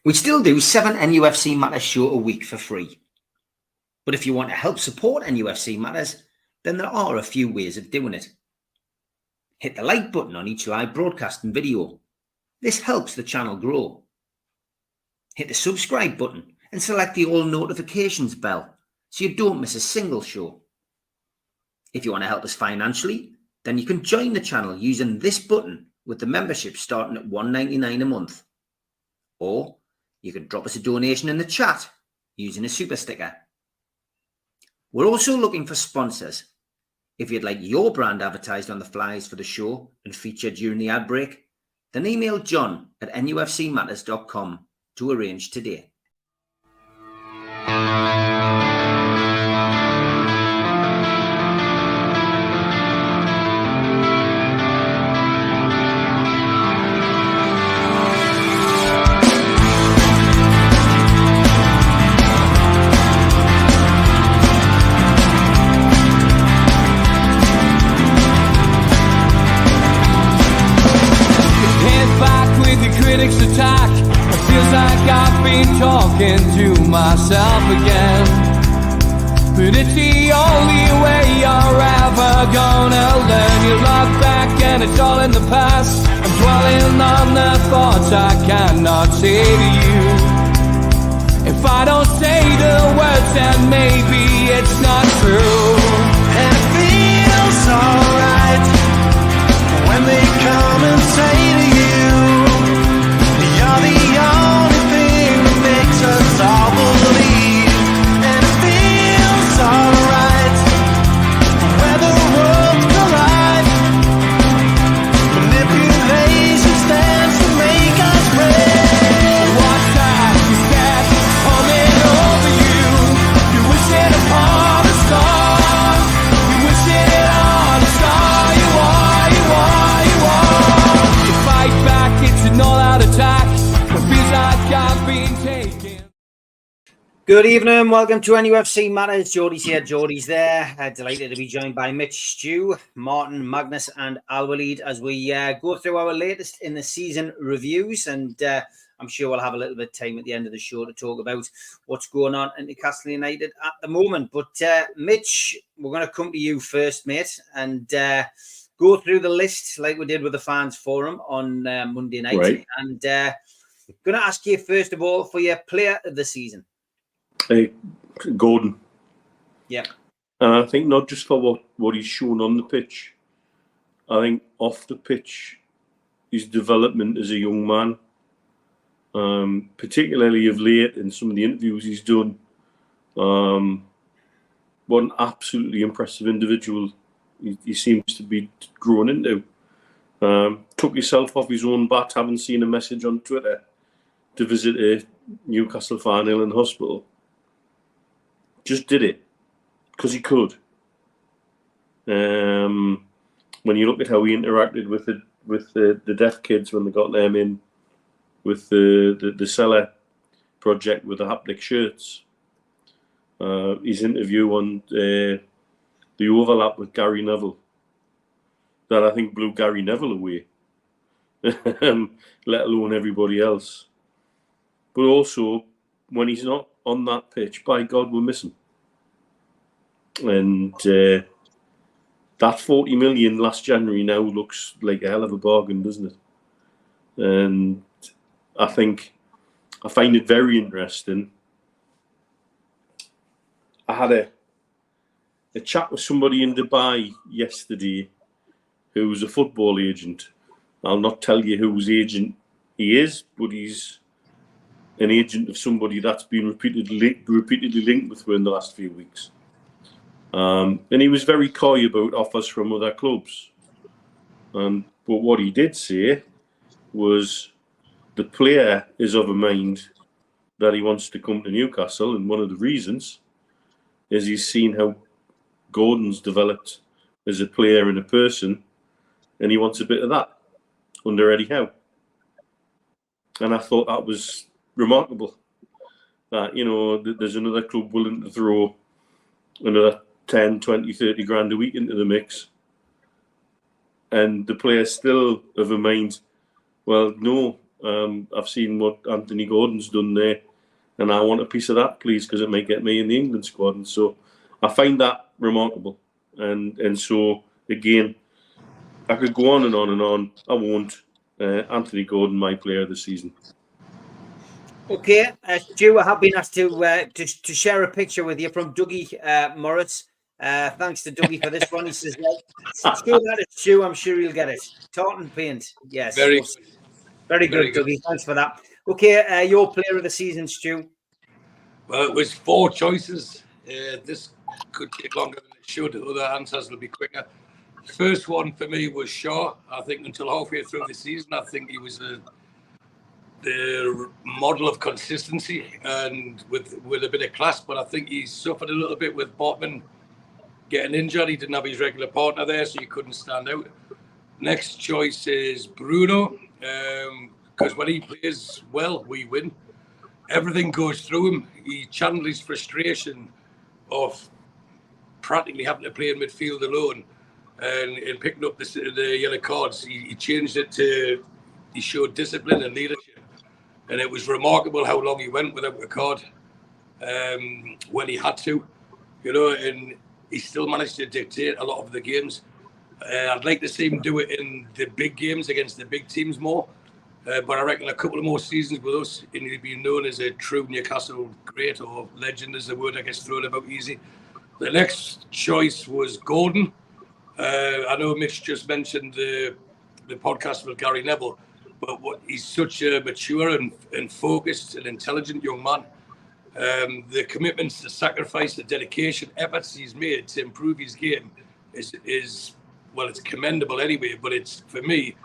We still do 7 NUFC Matters show a week for free. But if you want to help support NUFC Matters, then there are a few ways of doing it. Hit the like button on each live broadcast and video. This helps the channel grow. Hit the subscribe button and select the all notifications bell so you don't miss a single show. If you want to help us financially, then you can join the channel using this button with the membership starting at $1.99 a month. Or you can drop us a donation in the chat using a super sticker. We're also looking for sponsors. If you'd like your brand advertised on the flyers for the show and featured during the ad break, then email John at nufcmatters.com to arrange today. Critics attack. It feels like I've been talking to myself again. But it's the only way you're ever gonna learn. You look back and it's all in the past. I'm dwelling on the thoughts I cannot say to you. If I don't say the words, then maybe it's not true. And it feels alright when they come and say to you, you're the only thing that makes us all believe. And it feels alright when the worlds collide. Manipulation stands to make us break. What's that coming over you? You're wishing upon a star. You're wishing it on a star. You are, you are, you are. You fight back, it's an all-out attack. Good evening, welcome to NUFC Matters. Geordies here, Geordies there. Delighted to be joined by Mitch, Stu, Martin, Magnus and Alwaleed as we go through our latest in the season reviews, and I'm sure we'll have a little bit of time at the end of the show to talk about what's going on at Newcastle United at the moment. But Mitch, we're going to come to you first, mate, and go through the list like we did with the fans forum on Monday night. Right. And going to ask you first of all for your player of the season. Gordon. Yeah. And I think not just for what he's shown on the pitch. I think off the pitch, his development as a young man, particularly of late in some of the interviews he's done, what an absolutely impressive individual he seems to be growing into. Took himself off his own bat, having seen a message on Twitter to visit a Newcastle fan in hospital. Just did it because he could. When you look at how he interacted with the deaf kids when they got them in, with the Cellar project with the haptic shirts, his interview on the overlap with Gary Neville, that I think blew Gary Neville away, let alone everybody else. But also, when he's not on that pitch, by God, we're missing. And that 40 million last January now looks like a hell of a bargain, doesn't it? And I find it very interesting. I had a chat with somebody in Dubai yesterday who was a football agent. I'll not tell you whose agent he is, but he's an agent of somebody that's been repeatedly linked with her in the last few weeks. And he was very coy about offers from other clubs. But what he did say was the player is of a mind that he wants to come to Newcastle, and one of the reasons is he's seen how Gordon's developed as a player and a person, and he wants a bit of that under Eddie Howe. And I thought that was remarkable, that, you know, there's another club willing to throw another 10, 20, 30 grand a week into the mix, and the player's still of a mind, well, no, I've seen what Anthony Gordon's done there, and I want a piece of that, please, because it might get me in the England squad. And so I find that remarkable. And so, again, I could go on and on and on. I won't. Anthony Gordon, my player of the season. Okay, Stu, I have been asked to share a picture with you from Dougie Morris. Thanks to Dougie for this one. He says, Stu, I'm sure you'll get it. Tartan paint. Yes. Very good, Dougie. Thanks for that. Okay, your player of the season, Stu. Well, it was 4 choices. This could take longer than it should. Other answers will be quicker. First one for me was Shaw. I think until halfway through the season, I think he was the model of consistency and with a bit of class, but I think he suffered a little bit with Botman getting injured. He didn't have his regular partner there, so he couldn't stand out. Next choice is Bruno, because when he plays well, we win. Everything goes through him. He channeled his frustration of practically having to play in midfield alone, and in picking up the yellow cards, he changed it to, he showed discipline and leadership. And it was remarkable how long he went without a card when he had to, and he still managed to dictate a lot of the games. I'd like to see him do it in the big games against the big teams more. But I reckon a couple of more seasons with us, and he'll be known as a true Newcastle great, or legend is the word that gets thrown about easy. The next choice was Gordon. I know Mitch just mentioned the podcast with Gary Neville, but he's such a mature and focused and intelligent young man. The commitments, the sacrifice, the dedication, efforts he's made to improve his game is well, it's commendable anyway, but it's, for me,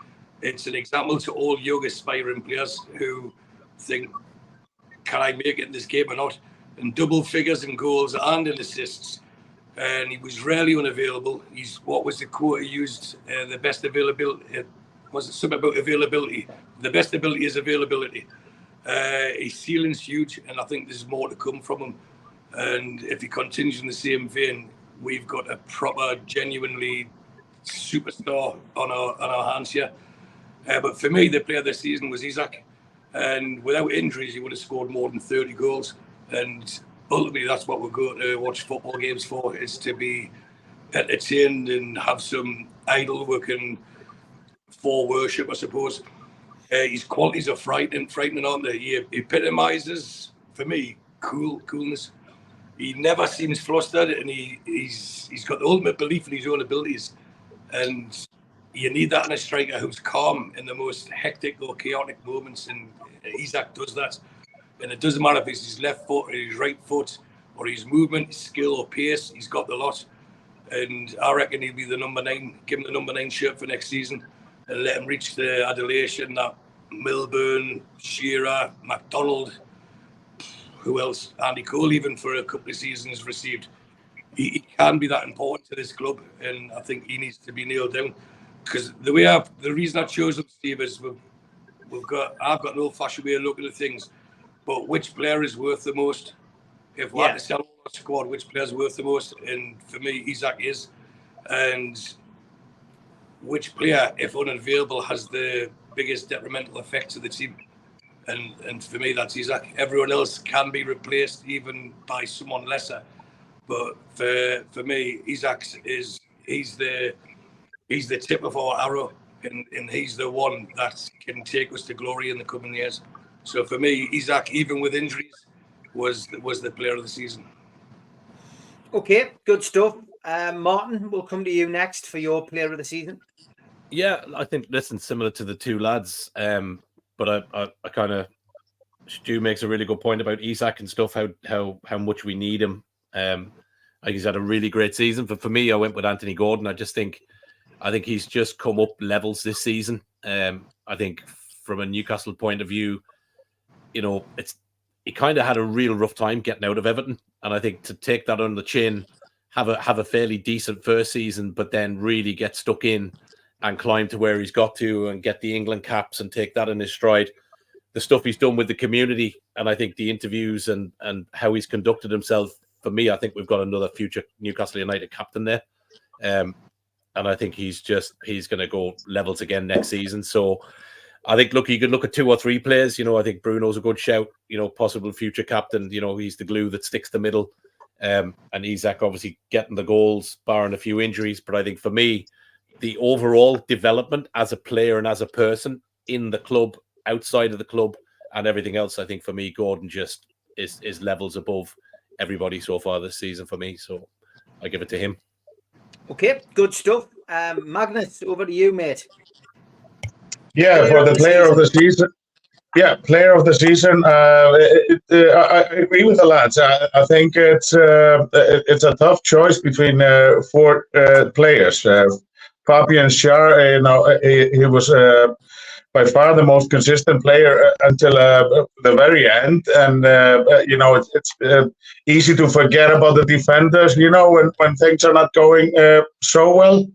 it's an example to all young aspiring players who think, can I make it in this game or not? And double figures in goals and in assists. And he was rarely unavailable. What was the quote he used? The best availability. Was it something about availability? The best ability is availability. His ceiling's huge, and I think there's more to come from him. And if he continues in the same vein, we've got a proper, genuinely superstar on our hands here. But for me, the player this season was Isak. And without injuries, he would have scored more than 30 goals. And ultimately, that's what we're going to watch football games for, is to be entertained and have some idle working for worship, I suppose. His qualities are frightening, aren't they? He epitomises, for me, coolness. He never seems flustered, and he's got the ultimate belief in his own abilities. And you need that in a striker who's calm in the most hectic or chaotic moments, and Isak does that. And it doesn't matter if it's his left foot or his right foot or his movement, his skill or pace, he's got the lot. And I reckon he'll be the number 9, give him the number 9 shirt for next season and let him reach the adulation that Milburn, Shearer, McDonald, who else, Andy Cole even for a couple of seasons received. He can be that important to this club, and I think he needs to be nailed down. Because the reason I chose him, Steve, is I've got an old-fashioned way of looking at things. But which player is worth the most? If we had to sell our squad, which player is worth the most? And for me, Isak is. And which player, if unavailable, has the biggest detrimental effect to the team? And for me, that's Isak. Everyone else can be replaced, even by someone lesser. But for me, Isak he's the tip of our arrow, and he's the one that can take us to glory in the coming years. So for me, Isak, even with injuries, was the player of the season. Okay, good stuff. Martin, we'll come to you next for your player of the season. Yeah, I think, listen, similar to the two lads, but I kind of, Stu makes a really good point about Isak and stuff, how much we need him. I think he's had a really great season. But for me, I went with Anthony Gordon. I think he's just come up levels this season. I think from a Newcastle point of view, he kind of had a real rough time getting out of Everton, and I think to take that on the chin, have a fairly decent first season, but then really get stuck in and climb to where he's got to and get the England caps and take that in his stride. The stuff he's done with the community, and I think the interviews and how he's conducted himself, for me, I think we've got another future Newcastle United captain there. And I think he's going to go levels again next season. So I think, look, you could look at 2 or 3 players. I think Bruno's a good shout. Possible future captain. He's the glue that sticks the middle. And Isak obviously getting the goals, barring a few injuries. But I think for me, the overall development as a player and as a person in the club, outside of the club, and everything else, I think for me, Gordon just is levels above everybody so far this season for me. So I give it to him. Okay, good stuff. Magnus, over to you, mate. Yeah, for the player of the season. Yeah, player of the season. I agree with the lads. I think it's a tough choice between 4 players. Fabian Schär, he was by far the most consistent player until the very end, and it's easy to forget about the defenders. When things are not going so well.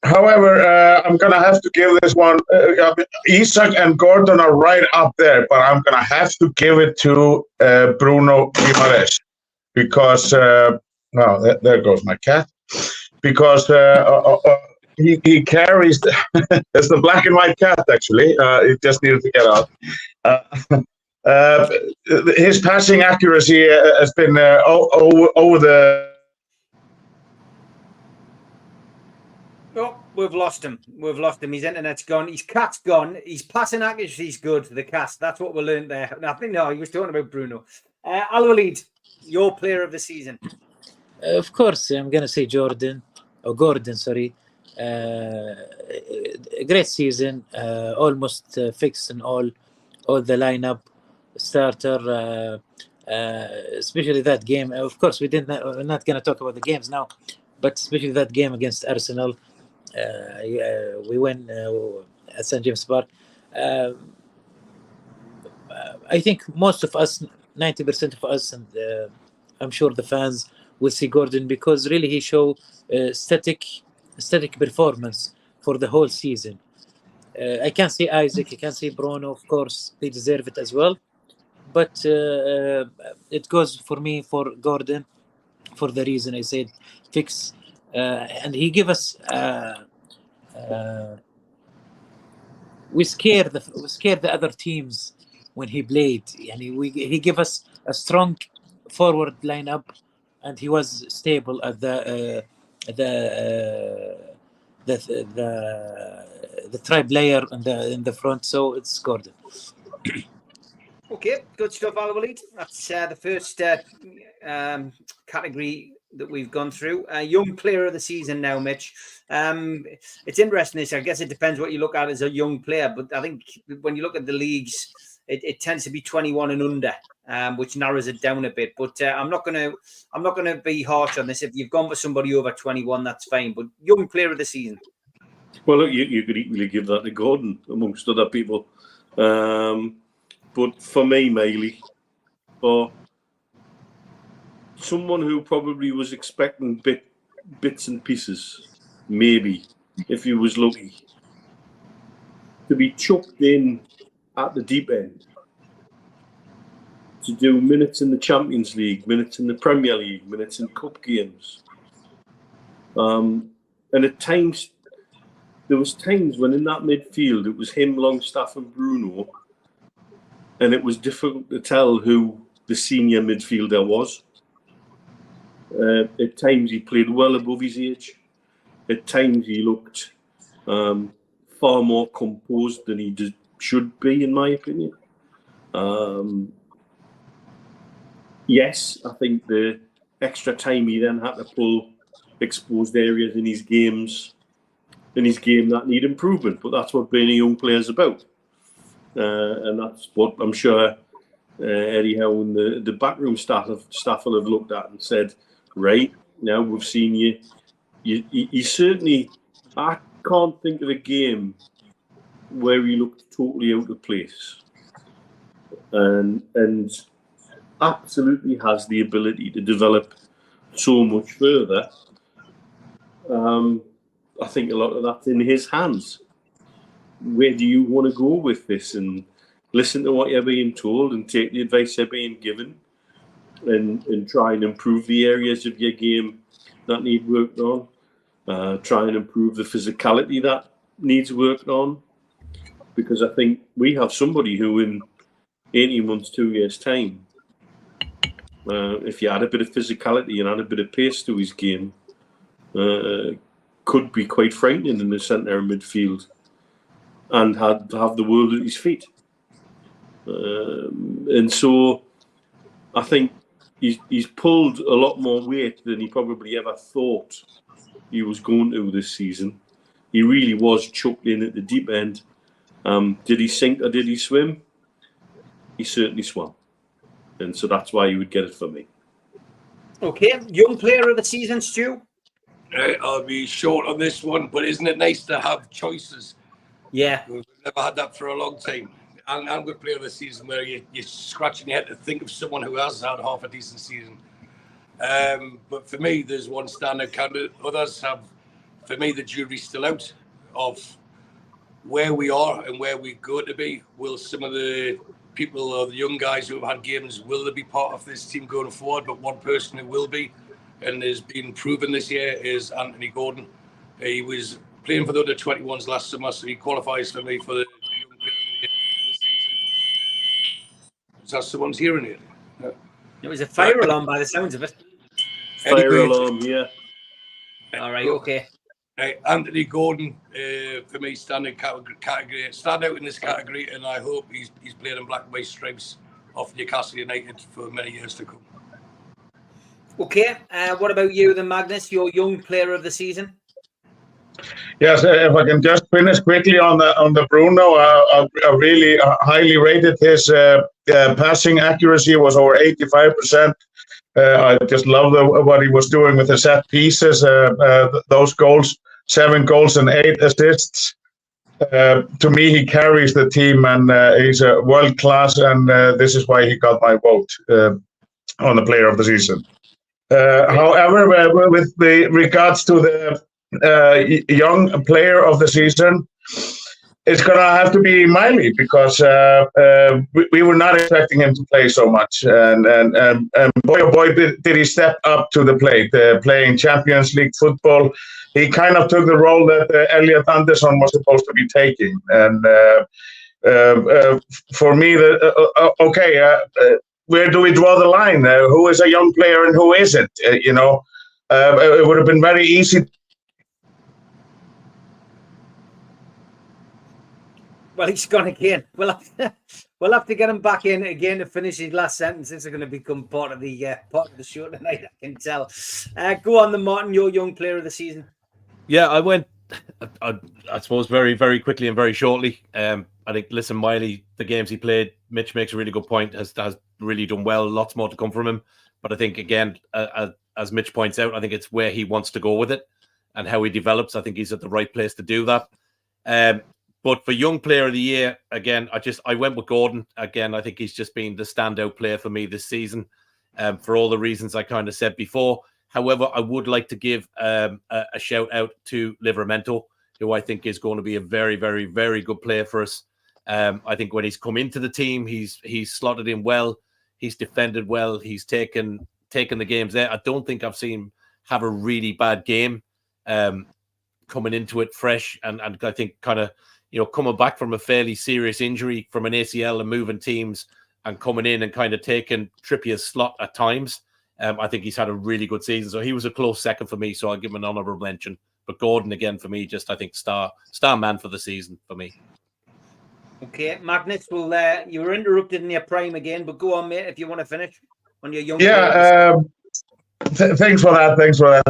However, I'm going to have to give this one. Isak and Gordon are right up there, but I'm going to have to give it to Bruno Guimaraes because, there goes my cat. Because he carries, it's the black and white cat actually, it just needed to get out. His passing accuracy has been over the... Oh, we've lost him. His internet's gone. His cat's gone. His passing accuracy's good. The cat. That's what we learned there. I think he was talking about Bruno. Al-Walid, your player of the season. Of course, I'm gonna say Gordon. Sorry. Great season. Almost fixed in all the lineup. Starter. Especially that game. Of course, we're not gonna talk about the games now, but especially that game against Arsenal. We win at St. James Park. I think most of us, 90% of us, and I'm sure the fans will see Gordon because really he showed static performance for the whole season. I can't see Isaac, I can't see Bruno. Of course, they deserve it as well, but it goes for me for Gordon for the reason I said, fix. And he give us we scare the other teams when he played. And he gave us a strong forward lineup, and he was stable at the try player in the front. So it's Gordon. Okay, good stuff, Al-Walid. That's the first category that we've gone through. Young player of the season now, Mitch. It's interesting this. I guess it depends what you look at as a young player, but I think when you look at the leagues, it tends to be 21 and under, which narrows it down a bit. But I'm not gonna be harsh on this. If you've gone for somebody over 21, that's fine. But young player of the season. Well, look, you could equally give that to Gordon amongst other people. But for me, Mailey, or someone who probably was expecting bits and pieces, maybe, if he was lucky, to be chucked in at the deep end, to do minutes in the Champions League, minutes in the Premier League, minutes in cup games. And at times, there was times when in that midfield, it was him, Longstaff and Bruno, and it was difficult to tell who the senior midfielder was. At times he played well above his age. At times he looked far more composed than he should be, in my opinion. Yes, I think the extra time he then had to pull exposed areas in his game that need improvement. But that's what being a young player is about. And that's what I'm sure Eddie Howe and the backroom staff will have looked at and said, right, now we've seen you. You certainly, I can't think of a game where he looked totally out of place. And absolutely has the ability to develop so much further. I think a lot of that's in his hands. Where do you want to go with this? And listen to what you're being told and take the advice you're being given and try and improve the areas of your game that need worked on. Try and improve the physicality that needs working on, because I think we have somebody who in 18 months, 2 years' time, if you add a bit of physicality and add a bit of pace to his game, could be quite frightening in the centre of midfield and have the world at his feet. And so I think he's pulled a lot more weight than he probably ever thought he was going to this season. He really was chucked in at the deep end. Did he sink or did he swim? He certainly swam. And so that's why he would get it for me. Okay, young player of the season, Stu? I'll be short on this one, but isn't it nice to have choices? Yeah. We've never had that for a long time. And with player of the season, where you're scratching your head to think of someone who has had half a decent season. But for me, there's one standout candidate. Others have, for me, the jury's still out of where we are and where we're going to be. Will some of the people or the young guys who have had games, will they be part of this team going forward? But one person who will be, and has been proven this year, is Anthony Gordon. He was playing for the under 21s last summer, so he qualifies for me for the young player of the year this season. Is that someone's hearing it? Yeah. It was a fire alarm by the sounds of it. Fire alarm, yeah. All right, okay. Anthony Gordon, for me, stand out in this category, and I hope he's playing in black and white stripes of Newcastle United for many years to come. Okay, what about you then, Magnus, your young player of the season? Yes, if I can just finish quickly on the Bruno, I really highly rated his passing accuracy. Was over 85%. I just love what he was doing with the set pieces. Those goals, 7 goals and 8 assists. To me, he carries the team, and he's a world class. And this is why he got my vote on the player of the season. However, with the regards to the young player of the season, it's going to have to be Miley, because we were not expecting him to play so much. And boy, oh boy, did he step up to the plate, playing Champions League football. He kind of took the role that Elliot Anderson was supposed to be taking. And for me, where do we draw the line? Who is a young player and who isn't? It would have been very easy. Well, he's gone again. We'll have to get him back in again to finish his last sentence. This is going to become part of the show tonight, I can tell. Go on, then, Martin, your young player of the season. Yeah, I went, I suppose, very, very quickly and very shortly. I think, listen, Miley, the games he played, Mitch makes a really good point, has really done well. Lots more to come from him. But I think, again, as Mitch points out, I think it's where he wants to go with it and how he develops. I think he's at the right place to do that. But for young player of the year, again, I went with Gordon. Again, I think he's just been the standout player for me this season, for all the reasons I kind of said before. However, I would like to give a shout out to Livramento, who I think is going to be a very, very, very good player for us. I think when he's come into the team, he's slotted in well. He's defended well. He's taken the games there. I don't think I've seen him have a really bad game coming into it fresh. And I think kind of, coming back from a fairly serious injury from an ACL and moving teams and coming in and kind of taking Trippier's slot at times. I think he's had a really good season. So he was a close second for me. So I'll give him an honourable mention. But Gordon, again, for me, I think star man for the season for me. Okay, Magnus, you were interrupted in your prime again, but go on, mate, if you want to finish on your young. Yeah, thanks for that.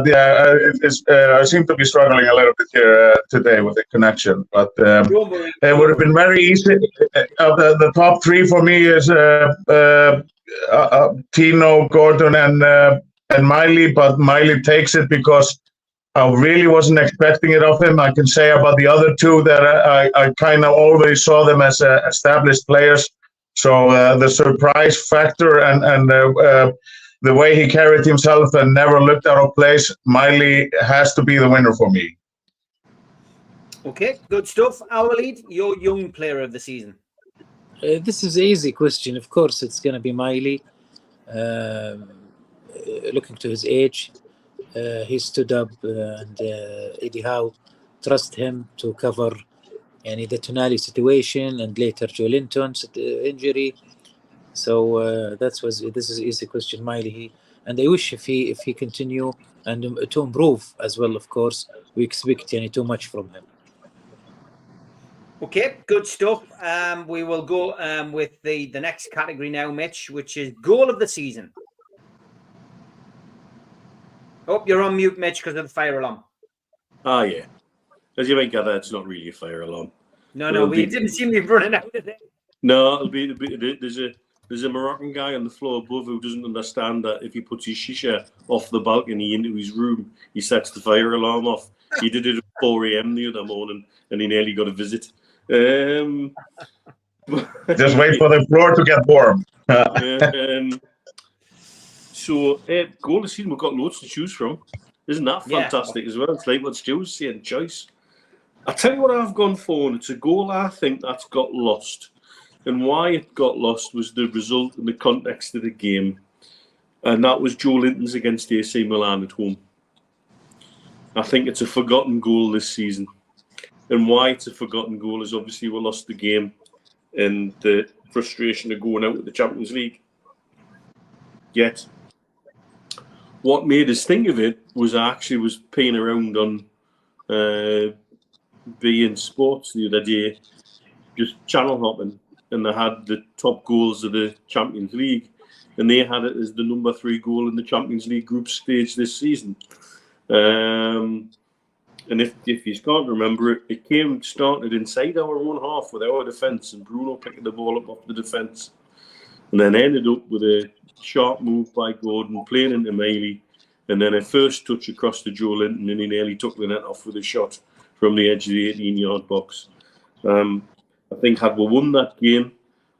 Yeah, I seem to be struggling a little bit here today with the connection, but it would have been very easy. The top 3 for me is Tino, Gordon, and Miley, but Miley takes it because I really wasn't expecting it of him. I can say about the other 2 that I kind of always saw them as established players. So the surprise factor and the way he carried himself and never looked out of place, Miley has to be the winner for me. Okay, good stuff. Our lead, your young player of the season. This is an easy question. Of course, it's going to be Miley. Looking to his age, he stood up, and Eddie Howe trust him to cover the Tonali situation and later Joe Linton's injury. So this is easy question, Miley. And I wish if he continue and to improve as well. Of course, we expect too much from him. Okay, good stuff. We will go with the next category now, Mitch, which is goal of the season. Oh, you're on mute, Mitch, because of the fire alarm. Ah, yeah. As you might gather, it's not really a fire alarm. No, we didn't seem to be running out of it. No, there's a Moroccan guy on the floor above who doesn't understand that if he puts his shisha off the balcony into his room, he sets the fire alarm off. He did it at 4 a.m. the other morning, and he nearly got a visit. Just wait for the floor to get warm. So, goal of the season, we've got loads to choose from. Isn't that fantastic as well? It's like what Stu was saying, choice. I'll tell you what I've gone for, and it's a goal I think that's got lost. And why it got lost was the result and the context of the game. And that was Joe Linton's against AC Milan at home. I think it's a forgotten goal this season. And why it's a forgotten goal is obviously we lost the game and the frustration of going out of the Champions League. Yet, what made us think of it was I actually was paying around on beIN Sports the other day, just channel hopping, and they had the top goals of the Champions League, and they had it as the number 3 goal in the Champions League group stage this season. And if you can't remember it, it started inside our own half with our defence, and Bruno picking the ball up off the defence, and then ended up with a sharp move by Gordon, playing into Miley, and then a first touch across to Joe Linton, and he nearly took the net off with a shot from the edge of the 18-yard box. I think had we won that game,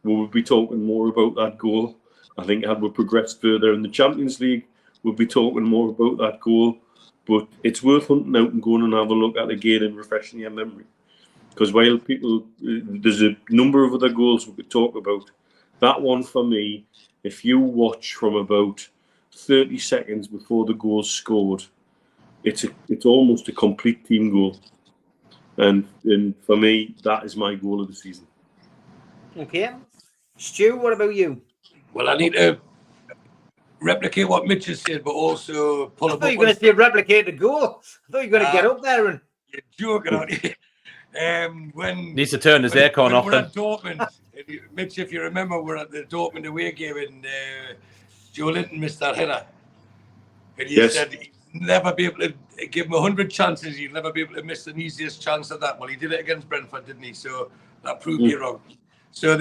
we would be talking more about that goal. I think had we progressed further in the Champions League, we'd be talking more about that goal. But it's worth hunting out and going and have a look at it again and refreshing your memory. Because while there's a number of other goals we could talk about, that one for me, if you watch from about 30 seconds before the goal's scored, it's almost a complete team goal. And for me, that is my goal of the season. Okay. Stu, what about you? Well, I need to replicate what Mitch has said, but also pull I thought you were going to say replicate the goal. I thought you were going to get up there and... You're joking, aren't you? When needs to turn his aircon off. We're at Dortmund. Mitch, if you remember, we're at the Dortmund away game and Joe Linton missed that header. And he said he'd never be able to give him 100 chances. He'd never be able to miss the easiest chance of that. Well, he did it against Brentford, didn't he? So that proved me wrong. So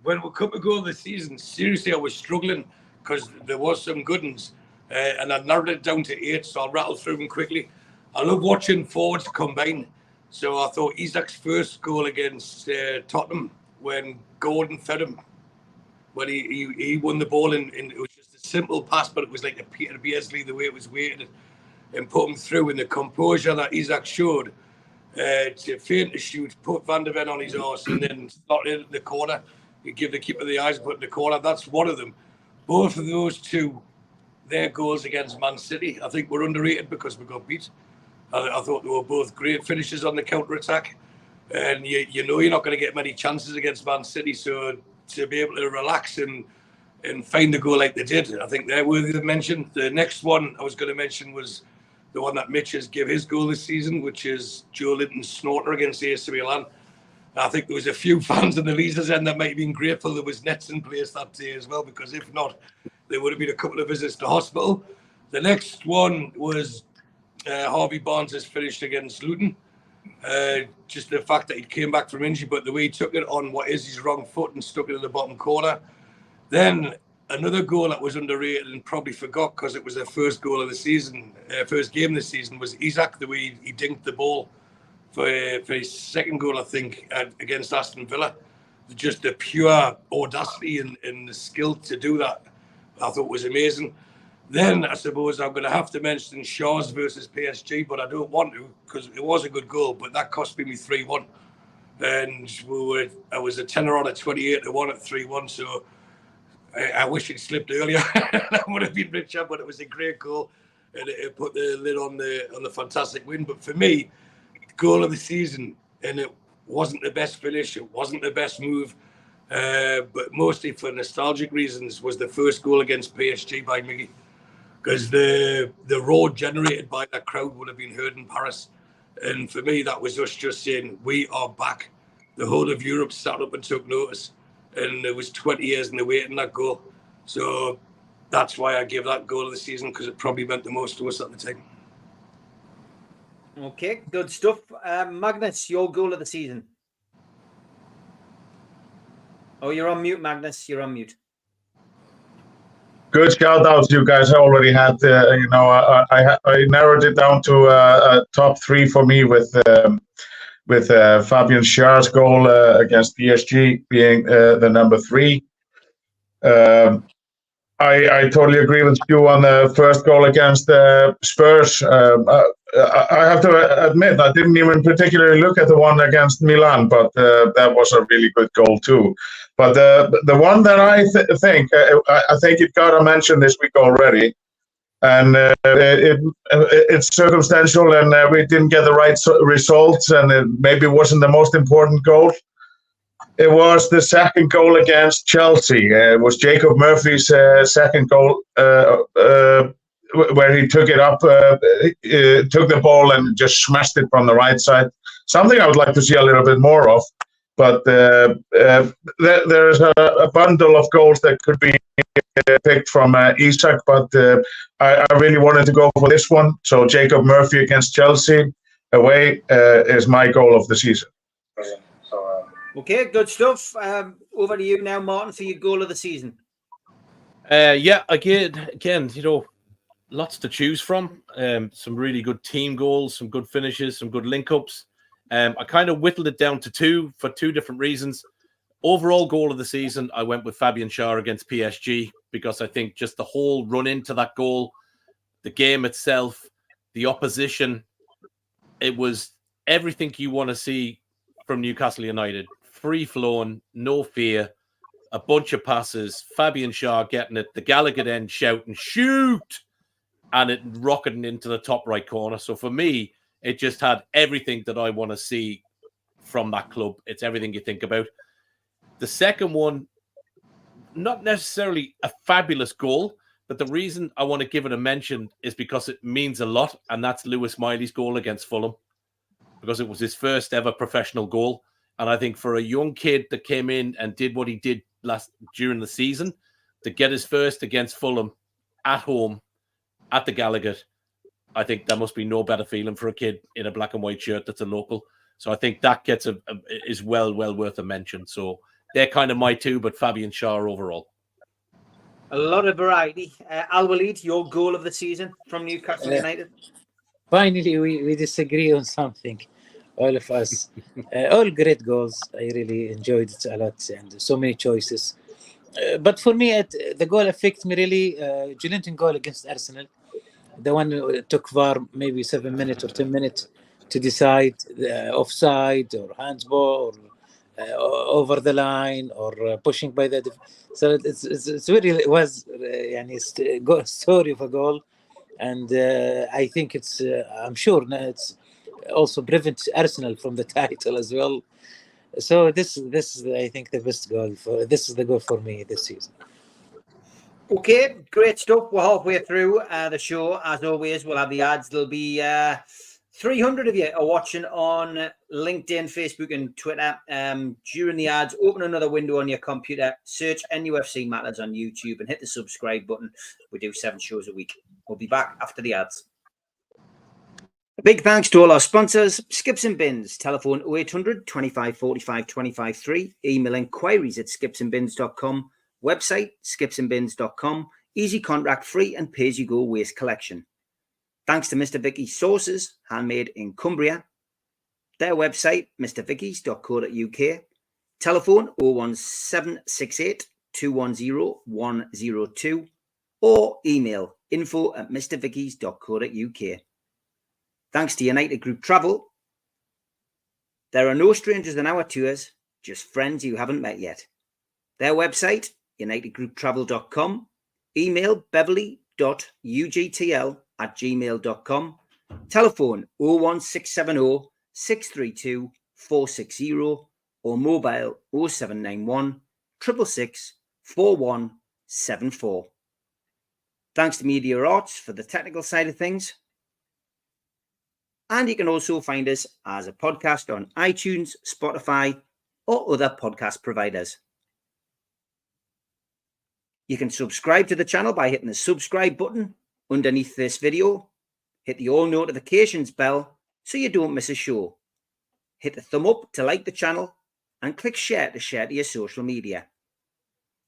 when we come to goal this season, seriously, I was struggling because there was some good ones. And I narrowed it down to 8, so I'll rattle through them quickly. I love watching forwards combine. So I thought Isak's first goal against Tottenham when Gordon fed him, when he won the ball and it was just a simple pass, but it was like a Peter Beardsley the way it was weighted and put him through, and the composure that Isak showed to feint to shoot, put Van der Ven on his arse and then slot it in the corner. You give the keeper the eyes, put in the corner. That's one of them. Both of those two, their goals against Man City, I think were underrated because we got beat. I thought they were both great finishes on the counter-attack. And you know you're not going to get many chances against Man City, so to be able to relax and find a goal like they did, I think they're worthy of mention. The next one I was going to mention was the one that Mitch has given his goal this season, which is Joe Linton's snorter against AC Milan. I think there was a few fans in the Leazers end that might have been grateful there was nets in place that day as well, because if not, there would have been a couple of visits to hospital. The next one was Harvey Barnes has finished against Luton. Just the fact that he came back from injury, but the way he took it on what is his wrong foot and stuck it in the bottom corner. Then another goal that was underrated and probably forgot because it was their first goal of the season, first game this season, was Isak, the way he dinked the ball for his second goal, I think, against Aston Villa. Just the pure audacity and the skill to do that, I thought was amazing. Then I suppose I'm going to have to mention Shaw's versus PSG, but I don't want to because it was a good goal, but that cost me 3-1. And I was a tenner on at 28 to 1 at 3-1, so I wish it slipped earlier. That would have been richer, but it was a great goal and it put the lid on the fantastic win. But for me, goal of the season, and it wasn't the best finish, it wasn't the best move, but mostly for nostalgic reasons, was the first goal against PSG by Miggy, because the roar generated by that crowd would have been heard in Paris. And for me, that was us just saying, we are back. The whole of Europe sat up and took notice, and it was 20 years in the waiting that goal. So that's why I give that goal of the season, because it probably meant the most to us at the time. Okay, good stuff. Magnus, your goal of the season. Oh, you're on mute, Magnus. You're on mute. Good shout out. You guys already had, I narrowed it down to a top 3 for me with Fabian Schär's goal against PSG being the number 3. I totally agree with you on the first goal against Spurs. I have to admit, I didn't even particularly look at the one against Milan, but that was a really good goal too. But the one that I think it got a mention this week already, and it's circumstantial, and we didn't get the right results, and it maybe wasn't the most important goal. It was the second goal against Chelsea. It was Jacob Murphy's second goal, where he took it up, took the ball and just smashed it from the right side. Something I would like to see a little bit more of. But there's a bundle of goals that could be picked from Isak, but I really wanted to go for this one. So Jacob Murphy against Chelsea away is my goal of the season. Okay, good stuff. Over to you now, Martin, for your goal of the season. Again, lots to choose from. Some really good team goals, some good finishes, some good link-ups. I kind of whittled it down to 2 for 2 different reasons. Overall goal of the season, I went with Fabian Schär against PSG, because I think just the whole run into that goal, the game itself, the opposition, it was everything you want to see from Newcastle United. Free-flowing, no fear, a bunch of passes, Fabian Schär getting it, the Gallagher end shouting, shoot! And it rocketing into the top right corner. So for me, it just had everything that I want to see from that club. It's everything you think about. The second one, not necessarily a fabulous goal, but the reason I want to give it a mention is because it means a lot, and that's Lewis Miley's goal against Fulham, because it was his first ever professional goal. And I think for a young kid that came in and did what he did during the season, to get his first against Fulham at home, at the Gallagher, I think there must be no better feeling for a kid in a black and white shirt that's a local. So I think that is well worth a mention. So they're kind of my 2, but Fabian Schär overall. A lot of variety. Al-Walid, your goal of the season from Newcastle United? Finally, we disagree on something, all of us. All great goals. I really enjoyed it a lot, and so many choices. But for me, the goal affected me really. Joelinton goal against Arsenal. The one who took VAR maybe 7 minutes or 10 minutes to decide offside or handball or over the line or pushing by the. So it's really, it was a story of a goal, and I think it's. I'm sure it's also prevent Arsenal from the title as well. So this is I think the best goal this is the goal for me this season. Okay, great stuff. We're halfway through the show. As always, we'll have the ads. There'll be 300 of you are watching on LinkedIn, Facebook, and Twitter. During the ads, open another window on your computer, search nufc matters on YouTube, and hit the subscribe button. We do 7 shows a week. We'll be back after the ads. A big thanks to all our sponsors: Skips and Bins, telephone 0800 25 45 25 3, email inquiries at skipsandbins.com, website skipsandbins.com, easy contract, free and pay-as-you-go waste collection. Thanks to Mr. Vicky's Sauces, handmade in Cumbria. Their website, mrvickies.co.uk, telephone 01768 210 102, or email info@mrvickies.co.uk. Thanks to United Group Travel. There are no strangers in our tours, just friends you haven't met yet. Their website, unitedgrouptravel.com, email beverly.ugtl@gmail.com, telephone 01670 632 460 or mobile 0791 666 4174. Thanks to Media Arts for the technical side of things. And you can also find us as a podcast on iTunes, Spotify, or other podcast providers. You can subscribe to the channel by hitting the subscribe button underneath this video. Hit the all notifications bell so you don't miss a show. Hit the thumb up to like the channel and click share to your social media.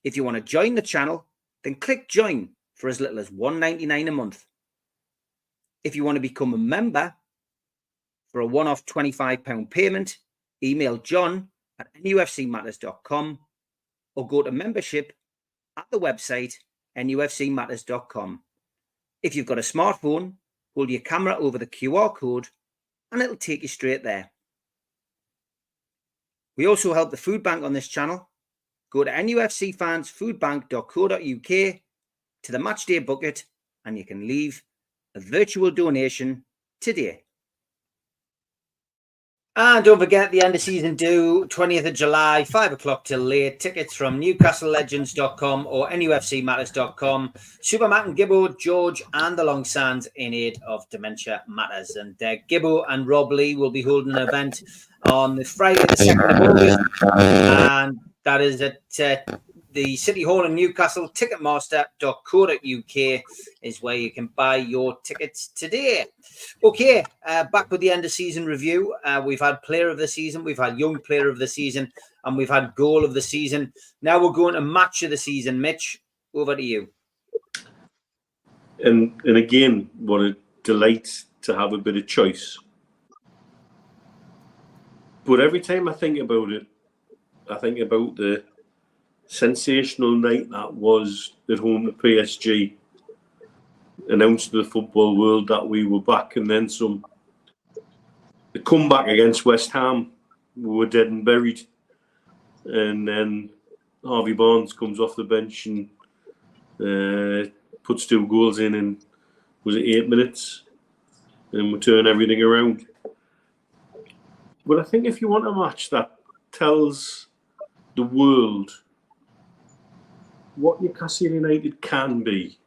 If you want to join the channel, then click join for as little as $1.99 a month. If you want to become a member for a one-off £25 payment, email John at nufcmatters.com or go to membership at the website nufcmatters.com. If you've got a smartphone, hold your camera over the QR code and it'll take you straight there. We also help the food bank on this channel. Go to nufcfansfoodbank.co.uk to the matchday bucket and you can leave a virtual donation today. And don't forget the end of season 2, 20th of July, 5 o'clock till late. Tickets from newcastlelegends.com or nufcmatters.com. Super Matt and Gibbo, George and the Long Sands in aid of Dementia Matters. And Gibbo and Rob Lee will be holding an event on the Friday the 2nd of August. And that is at the City Hall in Newcastle. Ticketmaster.co.uk is where you can buy your tickets today. Okay, back with the end of season review. We've had player of the season, we've had young player of the season, and we've had goal of the season. Now we're going to match of the season. Mitch, over to you. And again, what a delight to have a bit of choice. But every time I think about it, I think about the sensational night that was at home to PSG, announced to the football world that we were back, and then some. The comeback against West Ham, we were dead and buried, and then Harvey Barnes comes off the bench and puts 2 goals in was it 8 minutes, and we turn everything around. But I think if you want a match that tells the world what Newcastle United can be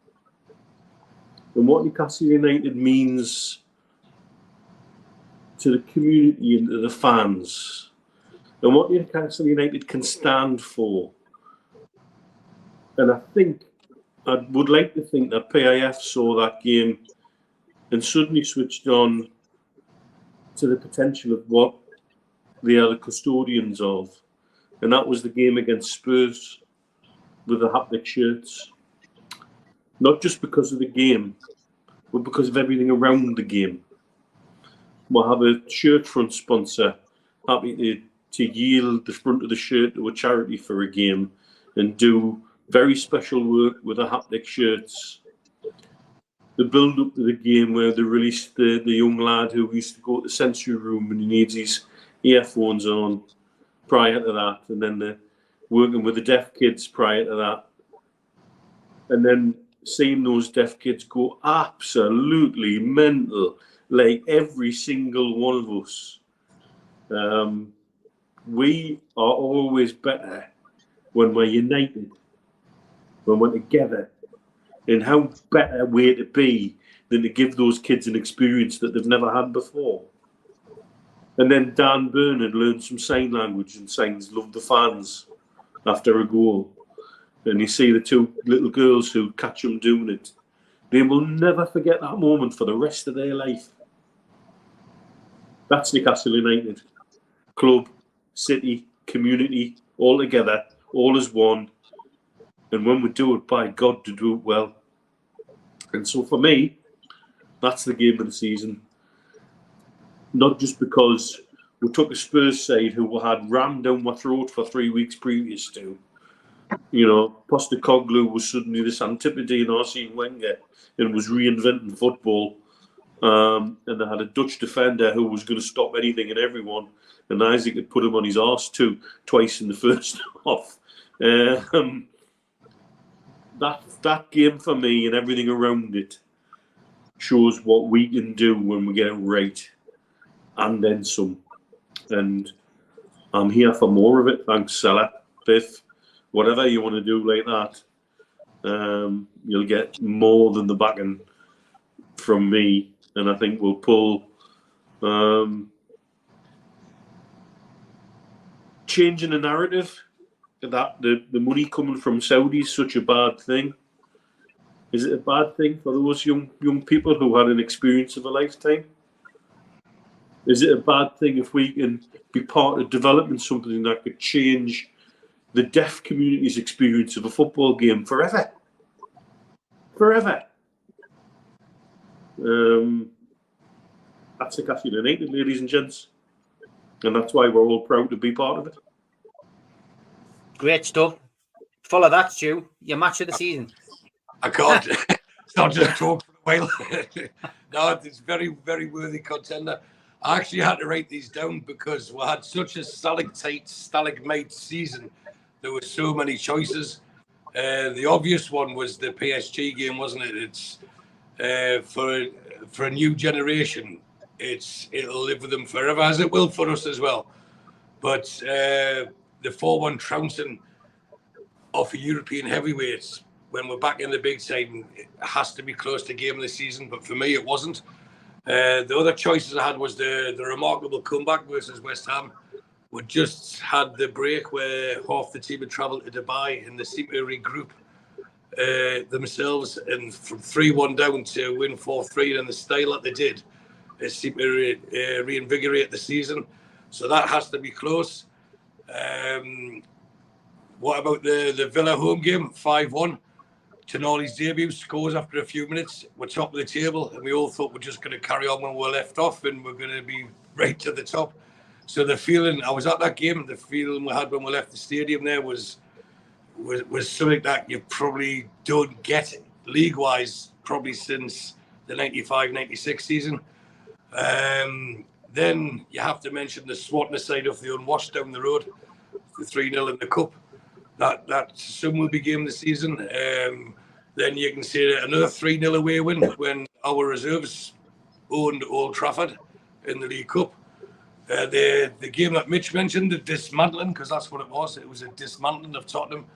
and what Newcastle United means to the community and to the fans and what Newcastle United can stand for. And I would like to think that PIF saw that game and suddenly switched on to the potential of what they are the custodians of. And that was the game against Spurs with the haptic shirts. Not just because of the game, but because of everything around the game. We'll have a shirt front sponsor happy to yield the front of the shirt to a charity for a game and do very special work with the haptic shirts. The build up to the game where they released the young lad who used to go to the sensory room and he needs his earphones on prior to that, and then the working with the deaf kids prior to that, and then seeing those deaf kids go absolutely mental, like every single one of us. We are always better when we're united, when we're together. And how better way to be than to give those kids an experience that they've never had before. And then Dan Bernard learned some sign language and signs "love the fans" after a goal. And you see the 2 little girls who catch him doing it. They will never forget that moment for the rest of their life. That's Newcastle United. Club, city, community, all together, all as one. And when we do it, by God, to do it well. And so for me, that's the game of the season. Not just because we took a Spurs side who had rammed down my throat for 3 weeks previous to. You know, Postecoglou was suddenly this antipode in Arsene Wenger and was reinventing football. And they had a Dutch defender who was going to stop anything and everyone. And Isaac had put him on his arse twice in the first half. That game for me and everything around it shows what we can do when we get it right. and then some. And I'm here for more of it. Thanks, Salah, Biff, whatever you want to do like that. You'll get more than the backing from me, and I think we'll pull changing the narrative that the money coming from Saudi is such a bad thing. Is it a bad thing for those young people who had an experience of a lifetime? Is it a bad thing if we can be part of developing something that could change the deaf community's experience of a football game forever? Forever. That's Newcastle United, ladies and gents. And that's why we're all proud to be part of it. Great stuff. Follow that, Stu. Your match of the season. I can't. It's not just talk for a while. No, it's very, very worthy contender. I actually had to write these down because we had such a stalagmite season. There were so many choices. The obvious one was the PSG game, wasn't it? It's for a new generation. It'll live with them forever, as it will for us as well. But the 4-1 trouncing off a European heavyweights when we're back in the big time, it has to be close to game of the season. But for me, it wasn't. The other choices I had was the remarkable comeback versus West Ham. We just had the break where half the team had travelled to Dubai and they seemed to regroup themselves, and from 3-1 down to win 4-3 in the style that they did, it seemed to reinvigorate the season. So that has to be close. What about the Villa home game, 5-1? Tonali's debut scores after a few minutes. We're top of the table, and we all thought we're just going to carry on when we're left off, and we're going to be right to the top. So the feeling, I was at that game, the feeling we had when we left the stadium there was something that you probably don't get league-wise probably since the 95-96 season. Then you have to mention the swatting aside of the unwashed down the road, the 3-0 in the cup. That some will be game of the season. Then you can say another 3-0 away win when our reserves owned Old Trafford in the League Cup. The game that Mitch mentioned, the dismantling, because that's what it was. It was a dismantling of Tottenham,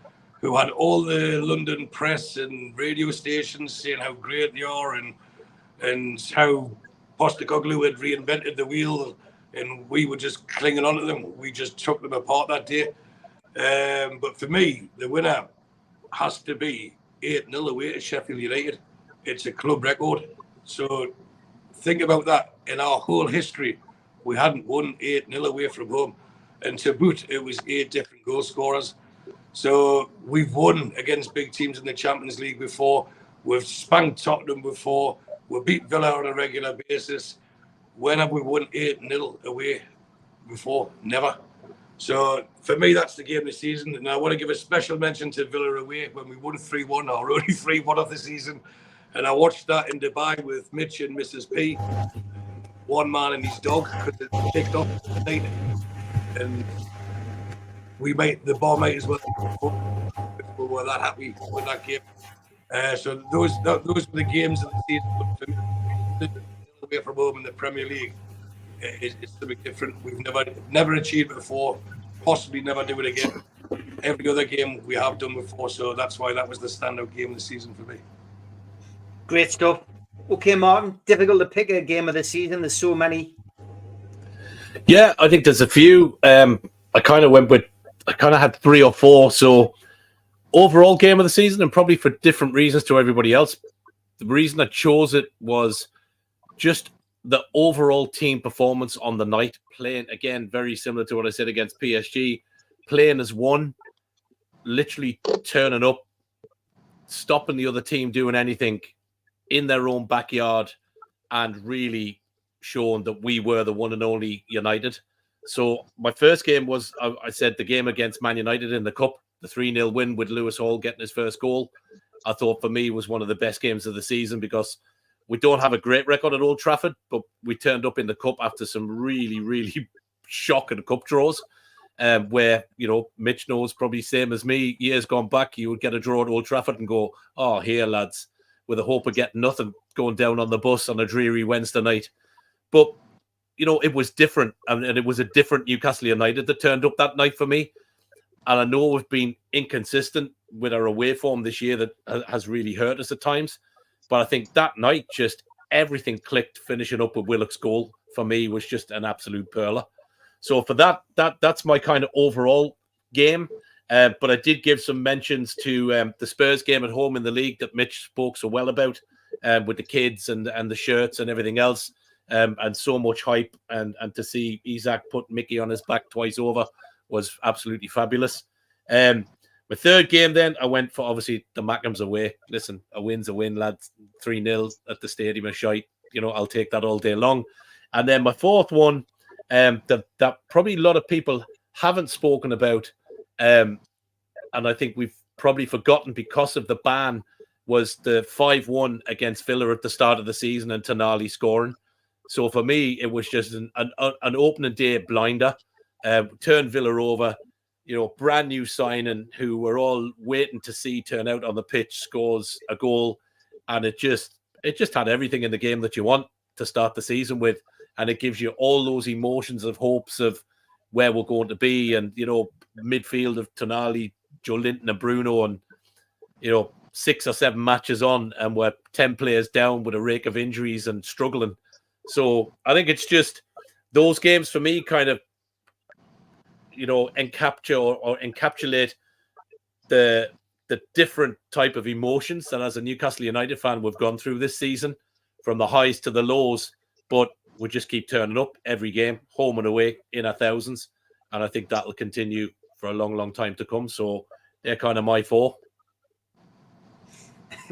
who had all the London press and radio stations saying how great they are and how Postecoglou had reinvented the wheel, and we were just clinging on to them. We just took them apart that day. But for me, the winner has to be 8-0 away to Sheffield United. It's a club record. So think about that. In our whole history, we hadn't won 8-0 away from home. And to boot, it was 8 different goal scorers. So we've won against big teams in the Champions League before. We've spanked Tottenham before. We beat Villa on a regular basis. When have we won 8-0 away before? Never. So for me, that's the game of the season. And I want to give a special mention to Villa away when we won 3-1, or only 3-1 of the season. And I watched that in Dubai with Mitch and Mrs. P. One man and his dog, because it kicked off tonight. And the bar might as well. We were that happy with that game. So those were the games of the season. But for me, away from home in the Premier League, it's something different. We've never achieved it before, possibly never do it again. Every other game we have done before, so that's why that was the standout game of the season for me. Great stuff. Okay, Martin, difficult to pick a game of the season. There's so many. Yeah, I think there's a few. I kind of had 3 or 4. So overall game of the season, and probably for different reasons to everybody else. The reason I chose it was just the overall team performance on the night, playing, again, very similar to what I said against PSG, playing as one, literally turning up, stopping the other team doing anything in their own backyard, and really showing that we were the one and only United. So my first game was, I said, the game against Man United in the Cup, the 3-0 win with Lewis Hall getting his first goal. I thought for me was one of the best games of the season because we don't have a great record at Old Trafford, but we turned up in the Cup after some really, really shocking cup draws, where, Mitch knows probably same as me, years gone back, you would get a draw at Old Trafford and go, oh, here, lads, with the hope of getting nothing, going down on the bus on a dreary Wednesday night. But it was different, and it was a different Newcastle United that turned up that night for me. And I know we've been inconsistent with our away form this year that has really hurt us at times. But I think that night, just everything clicked. Finishing up with Willock's goal for me was just an absolute perler. So for that's my kind of overall game. But I did give some mentions to the Spurs game at home in the league that Mitch spoke so well about, with the kids and the shirts and everything else, and so much hype. And to see Isak put Mickey on his back twice over was absolutely fabulous. My third game then, I went for obviously the Mackems away. Listen, a win's a win, lads. 3-0 at the stadium of shite. I'll take that all day long. And then my fourth one, that probably a lot of people haven't spoken about, and I think we've probably forgotten because of the ban, was the 5-1 against Villa at the start of the season and Tonali scoring. So for me, it was just an opening day blinder. Turned Villa over, brand new signing who we're all waiting to see turn out on the pitch, scores a goal, and it just had everything in the game that you want to start the season with, and it gives you all those emotions of hopes of where we're going to be, and midfield of Tonali, Joe Linton, and Bruno, and 6 or 7 matches on, and we're 10 players down with a rake of injuries and struggling. So I think it's just those games for me kind of encapsulate the different type of emotions that as a Newcastle United fan we've gone through this season, from the highs to the lows, but we just keep turning up every game, home and away, in our thousands, and I think that'll continue for a long, long time to come. So they're kind of my 4.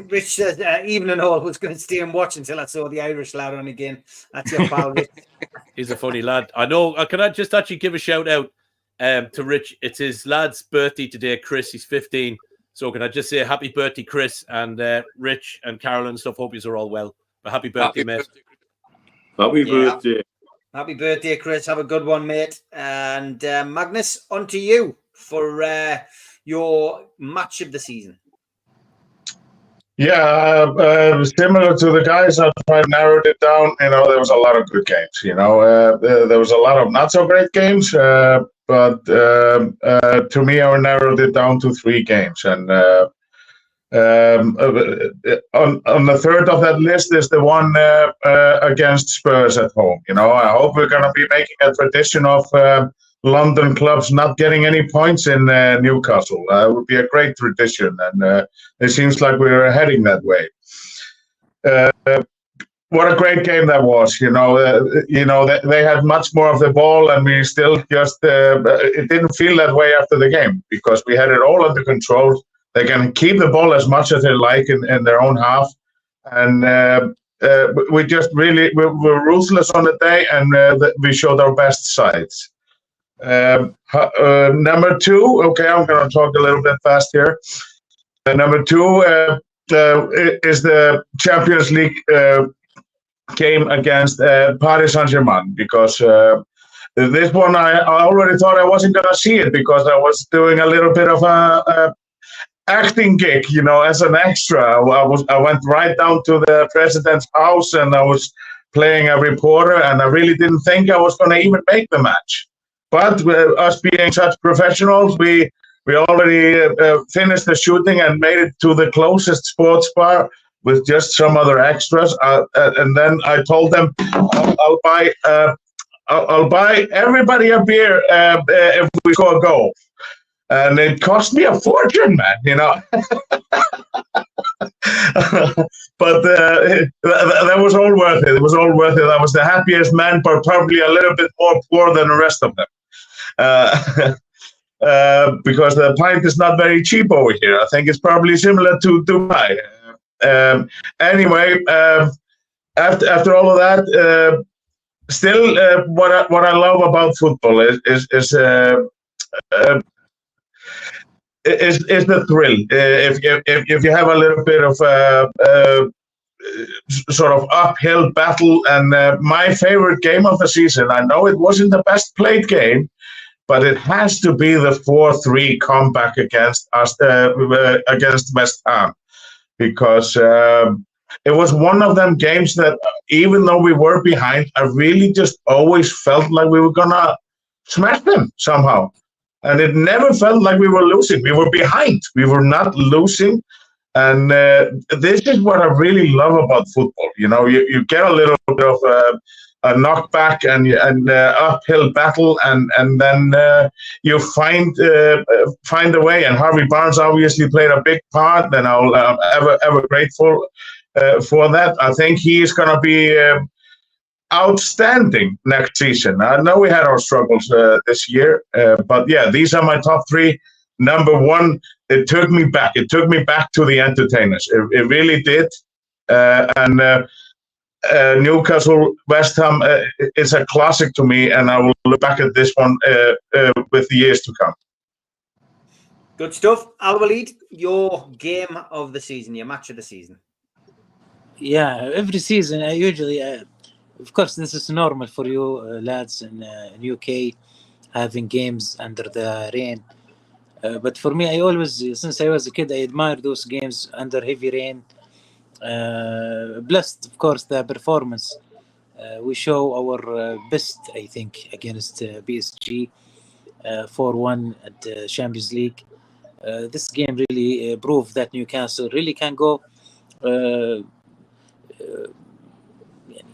Rich says, evening all, was going to stay and watch until I saw the Irish lad on again. That's your pal, Rich. He's a funny lad. I know. Can I just actually give a shout out to Rich? It's his lad's birthday today, Chris. He's 15. So can I just say happy birthday, Chris, and Rich and Carolyn and stuff. Hope you're all well. But happy birthday, mate. Happy birthday. Happy birthday, Chris. Have a good one, mate. And Magnus, on to you for your match of the season. Yeah, similar to the guys, I've narrowed it down. There was a lot of good games. There was a lot of not so great games, but to me, I narrowed it down to 3 games. And on the third of that list is the one against Spurs at home. I hope we're going to be making a tradition of London clubs not getting any points in Newcastle. It would be a great tradition, and it seems like we're heading that way. What a great game that was! They had much more of the ball, and we still just it didn't feel that way after the game because we had it all under control. They can keep the ball as much as they like in their own half, and we just really we're ruthless on the day, and we showed our best sides. Number 2, okay, I'm going to talk a little bit fast here. Number 2 is the Champions League game against Paris Saint-Germain, because this one I already thought I wasn't going to see it because I was doing a little bit of a acting gig, as an extra. I went right down to the president's house and I was playing a reporter, and I really didn't think I was going to even make the match. But us being such professionals, we already finished the shooting and made it to the closest sports bar with just some other extras. And then I told them, I'll buy everybody a beer if we score a goal. And it cost me a fortune, man, But that was all worth it. It was all worth it. I was the happiest man, but probably a little bit more poor than the rest of them. Because the pint is not very cheap over here. I think it's probably similar to Dubai. Anyway, after all of that, still what I love about football is the thrill. If you have a little bit of sort of uphill battle, and my favorite game of the season, I know it wasn't the best played game, but it has to be the 4-3 comeback against us against West Ham, because it was one of them games that even though we were behind, I really just always felt like we were gonna smash them somehow. And it never felt like we were losing. We were behind. We were not losing. And this is what I really love about football. You get a little bit of a knockback and uphill battle, and then you find a way. And Harvey Barnes obviously played a big part, and I'm ever grateful for that. I think he is going to be outstanding next season. I know we had our struggles this year, but yeah, these are my top three. Number one, it took me back. It took me back to the entertainers. It really did. And Newcastle, West Ham is a classic to me, and I will look back at this one with the years to come. Good stuff. Al-Walid, your game of the season, your match of the season. Yeah, every season I usually, of course, this is normal for you lads in UK having games under the rain. But for me, I always, since I was a kid, I admired those games under heavy rain. Blessed, of course, the performance. We show our best, I think, against PSG 4-1 at the Champions League. This game really proved that Newcastle really can go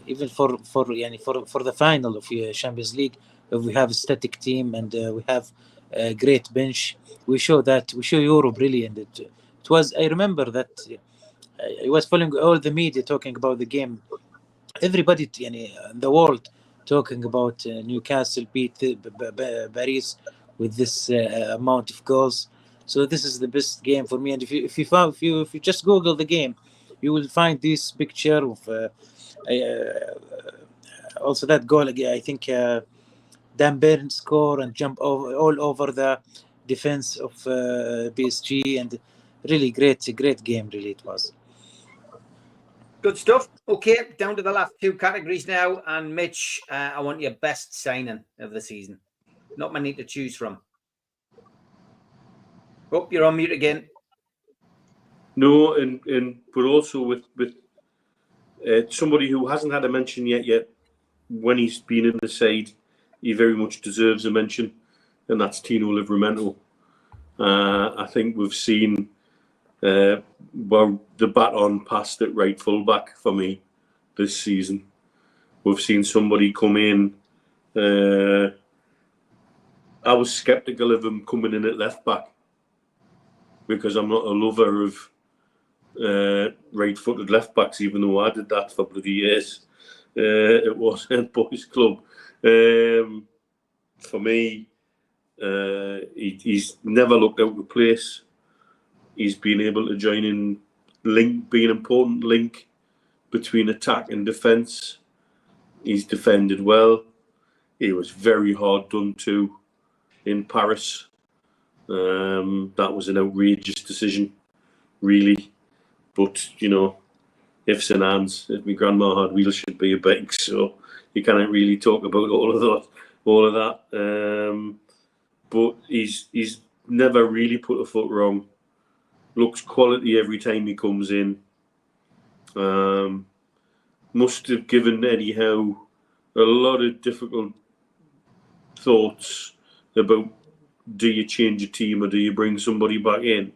even for the final of Champions League. If we have a static team and we have a great bench, we show Europe really. And it was, I remember that I was following all the media talking about the game. Everybody in the world talking about Newcastle beat Paris with this amount of goals. So this is the best game for me. And if you just Google the game, you will find this picture of also that goal. I think Dan Burn score and jump all over the defense of PSG, and really great game. Really, it was. Good stuff. Okay, down to the last two categories now. And Mitch, I want your best signing of the season. Not many to choose from. Oh, you're on mute again. No, but also with somebody who hasn't had a mention yet, when he's been in the side, he very much deserves a mention, and that's Tino Livramento. I think we've seen the baton passed at right fullback for me this season. We've seen somebody come in. I was sceptical of him coming in at left back because I'm not a lover of right-footed left backs, even though I did that for bloody years. It was a boys' club. For me, he's never looked out of place. He's been able to join in, be an important link between attack and defence. He's defended well. He was very hard done to in Paris. That was an outrageous decision, really. But, ifs and ands. If my grandma had wheels, she'd be a bike. So you can't really talk about all of that. But he's never really put a foot wrong. Looks quality every time he comes in. Must have given Eddie Howe a lot of difficult thoughts about, do you change your team or do you bring somebody back in,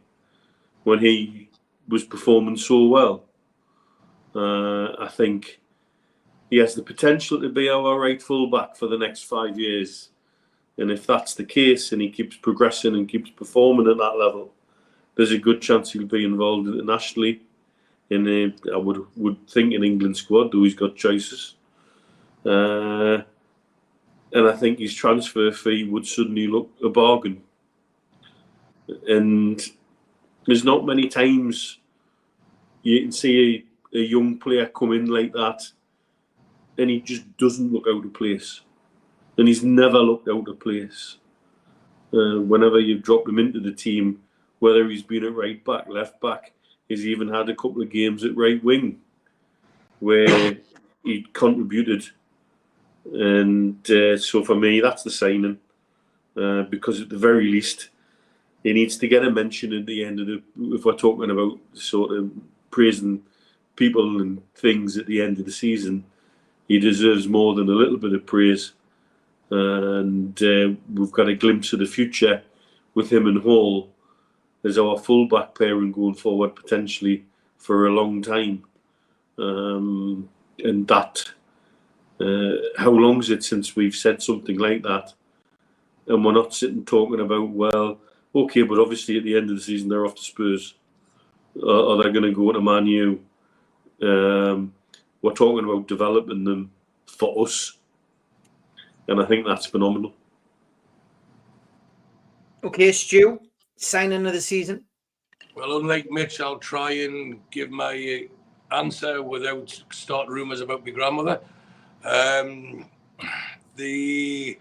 when he was performing so well. I think he has the potential to be our right fullback for the next 5 years. And if that's the case and he keeps progressing and keeps performing at that level, there's a good chance he'll be involved internationally. And I would think in England squad, though he's got choices. And I think his transfer fee would suddenly look a bargain. And there's not many times you can see a young player come in like that and he just doesn't look out of place. And he's never looked out of place. Whenever you've dropped him into the team, whether he's been at right back, left back, he's even had a couple of games at right wing where he contributed. And so for me, that's the signing. Because at the very least, he needs to get a mention at the end of if we're talking about sort of praising people and things at the end of the season, he deserves more than a little bit of praise. And we've got a glimpse of the future with him and Hall as our full-back pairing going forward potentially for a long time. And that, how long is it since we've said something like that? And we're not sitting talking about, well, okay, but obviously at the end of the season they're off to Spurs. Or they're going to go to Man U. We're talking about developing them for us. And I think that's phenomenal. Okay, Stu, signing of the season. Well, unlike Mitch, I'll try and give my answer without start rumours about my grandmother. The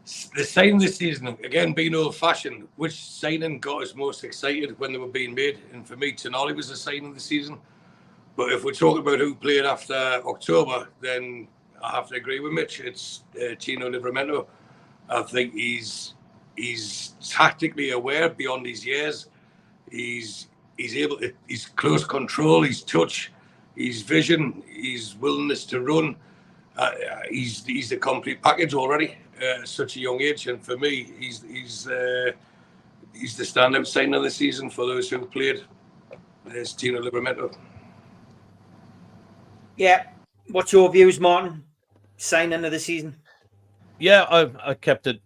signing this season, again, being old-fashioned, which signing got us most excited when they were being made? And for me, Tonali was the signing of the season. But if we're talking about who played after October, then I have to agree with Mitch. It's Tino Livramento. I think he's tactically aware beyond his years. He's able to, his close control, his touch, his vision, his willingness to run. He's the complete package already at such a young age. And for me, he's the standout signing of the season for those who played. There's Tino Livramento. Yeah. What's your views, Martin? Signing of the season? Yeah, I kept it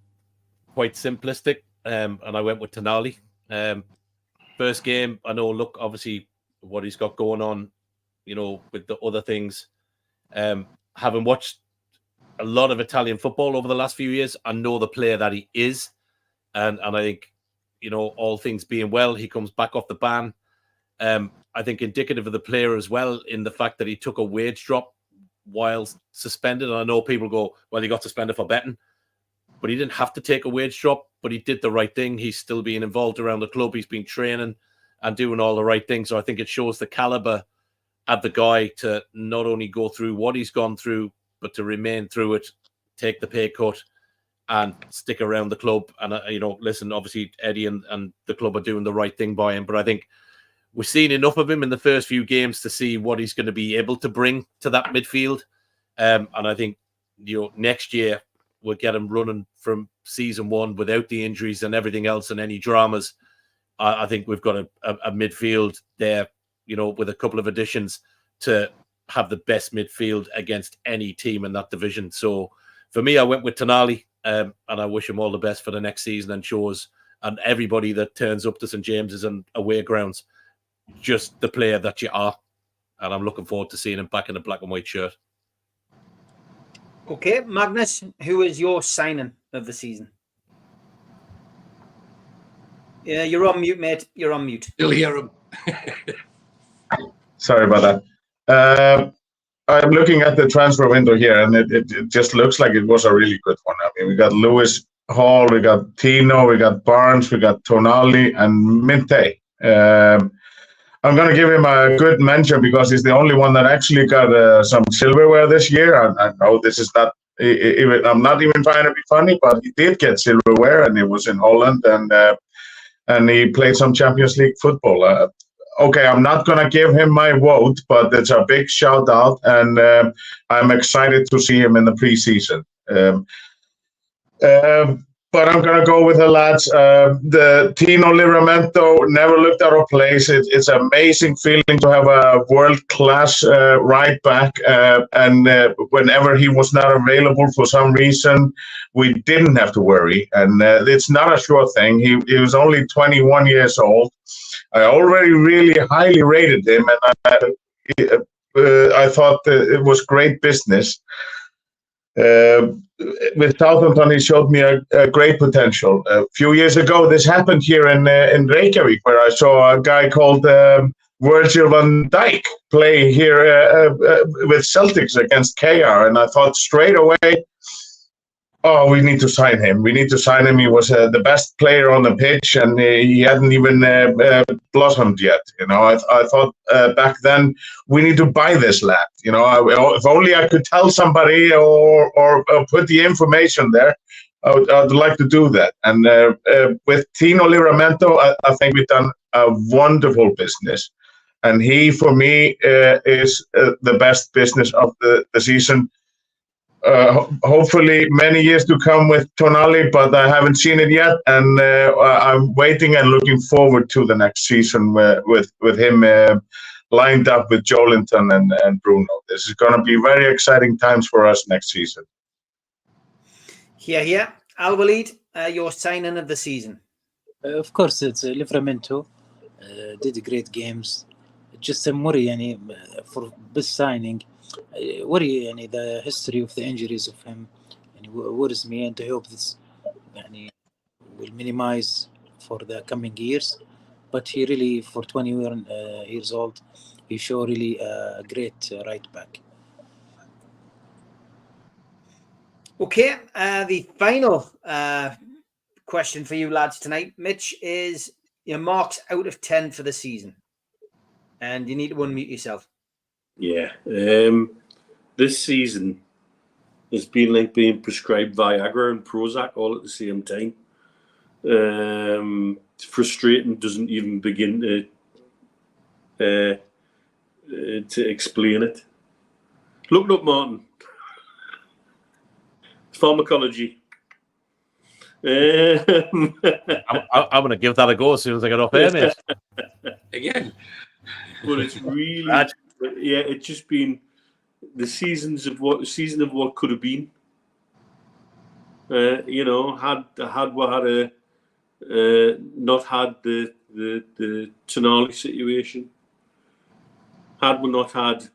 quite simplistic, and I went with Tonali. First game, I know, look, obviously what he's got going on, you know, with the other things. Having watched a lot of Italian football over the last few years, I know the player that he is. And I think, you know, all things being well, he comes back off the ban. I think indicative of the player as well in the fact that he took a wage drop while suspended. And I know people go, well, he got suspended for betting. But he didn't have to take a wage drop, but he did the right thing. He's still being involved around the club. He's been training and doing all the right things. So I think it shows the caliber of the guy to not only go through what he's gone through, but to remain through it, take the pay cut and stick around the club. And, you know, listen, obviously Eddie and the club are doing the right thing by him. But I think we've seen enough of him in the first few games to see what he's going to be able to bring to that midfield. And I think, you know, next year we'll get him running from season one without the injuries and everything else and any dramas. I think we've got a midfield there, you know, with a couple of additions to have the best midfield against any team in that division. So for me, I went with Tonali, and I wish him all the best for the next season and shows and everybody that turns up to St. James's and away grounds, just the player that you are. And I'm looking forward to seeing him back in a black and white shirt. Okay, Magnus, who is your signing of the season? Yeah, you're on mute, mate. You're on mute. Still hear him. Sorry about that. I'm looking at the transfer window here, and it just looks like it was a really good one. I mean, we got Lewis, Hall, we got Tino, we got Barnes, we got Tonali, and Minte. I'm going to give him a good mention because he's the only one that actually got some silverware this year. I know this is not, I'm not even trying to be funny, but he did get silverware, and it was in Holland, and he played some Champions League football. Okay, I'm not going to give him my vote, but it's a big shout out, and I'm excited to see him in the preseason. But I'm going to go with the lads. The Tino Livramento never looked out of place. It's an amazing feeling to have a world-class right back. And whenever he was not available for some reason, we didn't have to worry. And it's not a sure thing. He was only 21 years old. I already really highly rated him, and I thought that it was great business. With Southampton, he showed me a great potential. A few years ago, this happened here in Reykjavik, where I saw a guy called Virgil van Dijk play here with Celtics against KR, and I thought straight away, oh, we need to sign him. We need to sign him. He was the best player on the pitch, and he hadn't even blossomed yet. You know, I thought back then we need to buy this lad. You know, if only I could tell somebody or put the information there, I'd like to do that. And with Tino Livramento, I think we've done a wonderful business. And he, for me, is the best business of the season. Hopefully many years to come with Tonali, but I haven't seen it yet, and I'm waiting and looking forward to the next season with him lined up with Joelinton and Bruno. This is going to be very exciting times for us next season. Yeah. Al-Walid, your signing of the season. Of course, it's Livramento. Did great games. Just a worry for best signing. Worry the history of the injuries of him worries me, and I hope this will minimize for the coming years. But he really, for 21 years old, he showed really a great right back. Okay, the final question for you lads tonight, Mitch, is your marks out of 10 for the season. And you need to unmute yourself. Yeah. This season has been like being prescribed Viagra and Prozac all at the same time. Frustrating doesn't even begin to explain it. Look it up, Martin. Pharmacology. I'm going to give that a go as soon as I get off air, mate. Again. But it's really, it's just been the season of what could have been. Had we not had the Tonali situation, had we not had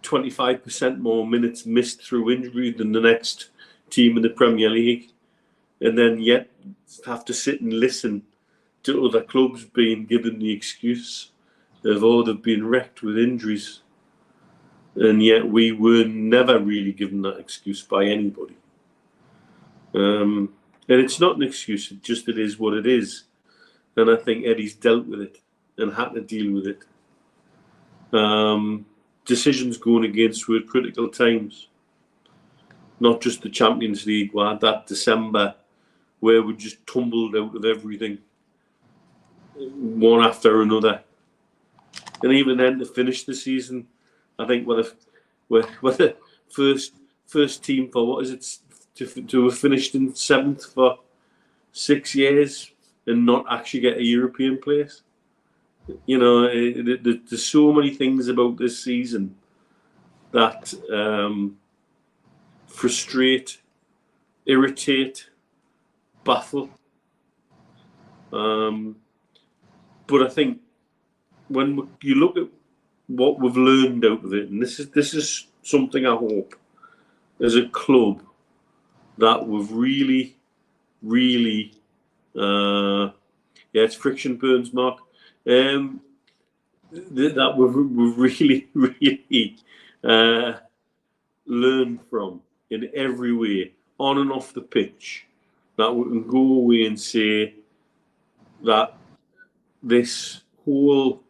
25% more minutes missed through injury than the next team in the Premier League, and then yet have to sit and listen to other clubs being given the excuse of, they've been wrecked with injuries, and yet we were never really given that excuse by anybody. And it's not an excuse, it is what it is. And I think Eddie's dealt with it and had to deal with it. Decisions going against were at critical times. Not just the Champions League, we had that December where we just tumbled out of everything, one after another. And even then, to finish the season, I think we're the first team for, what is it, to have finished in 7th for 6 years and not actually get a European place. There's so many things about this season that frustrate, irritate, baffle. But I think when you look at what we've learned out of it, and this is something I hope as a club that we've really, really, it's friction burns, Mark. That we've really, really learned from in every way, on and off the pitch, that we can go away and say that this whole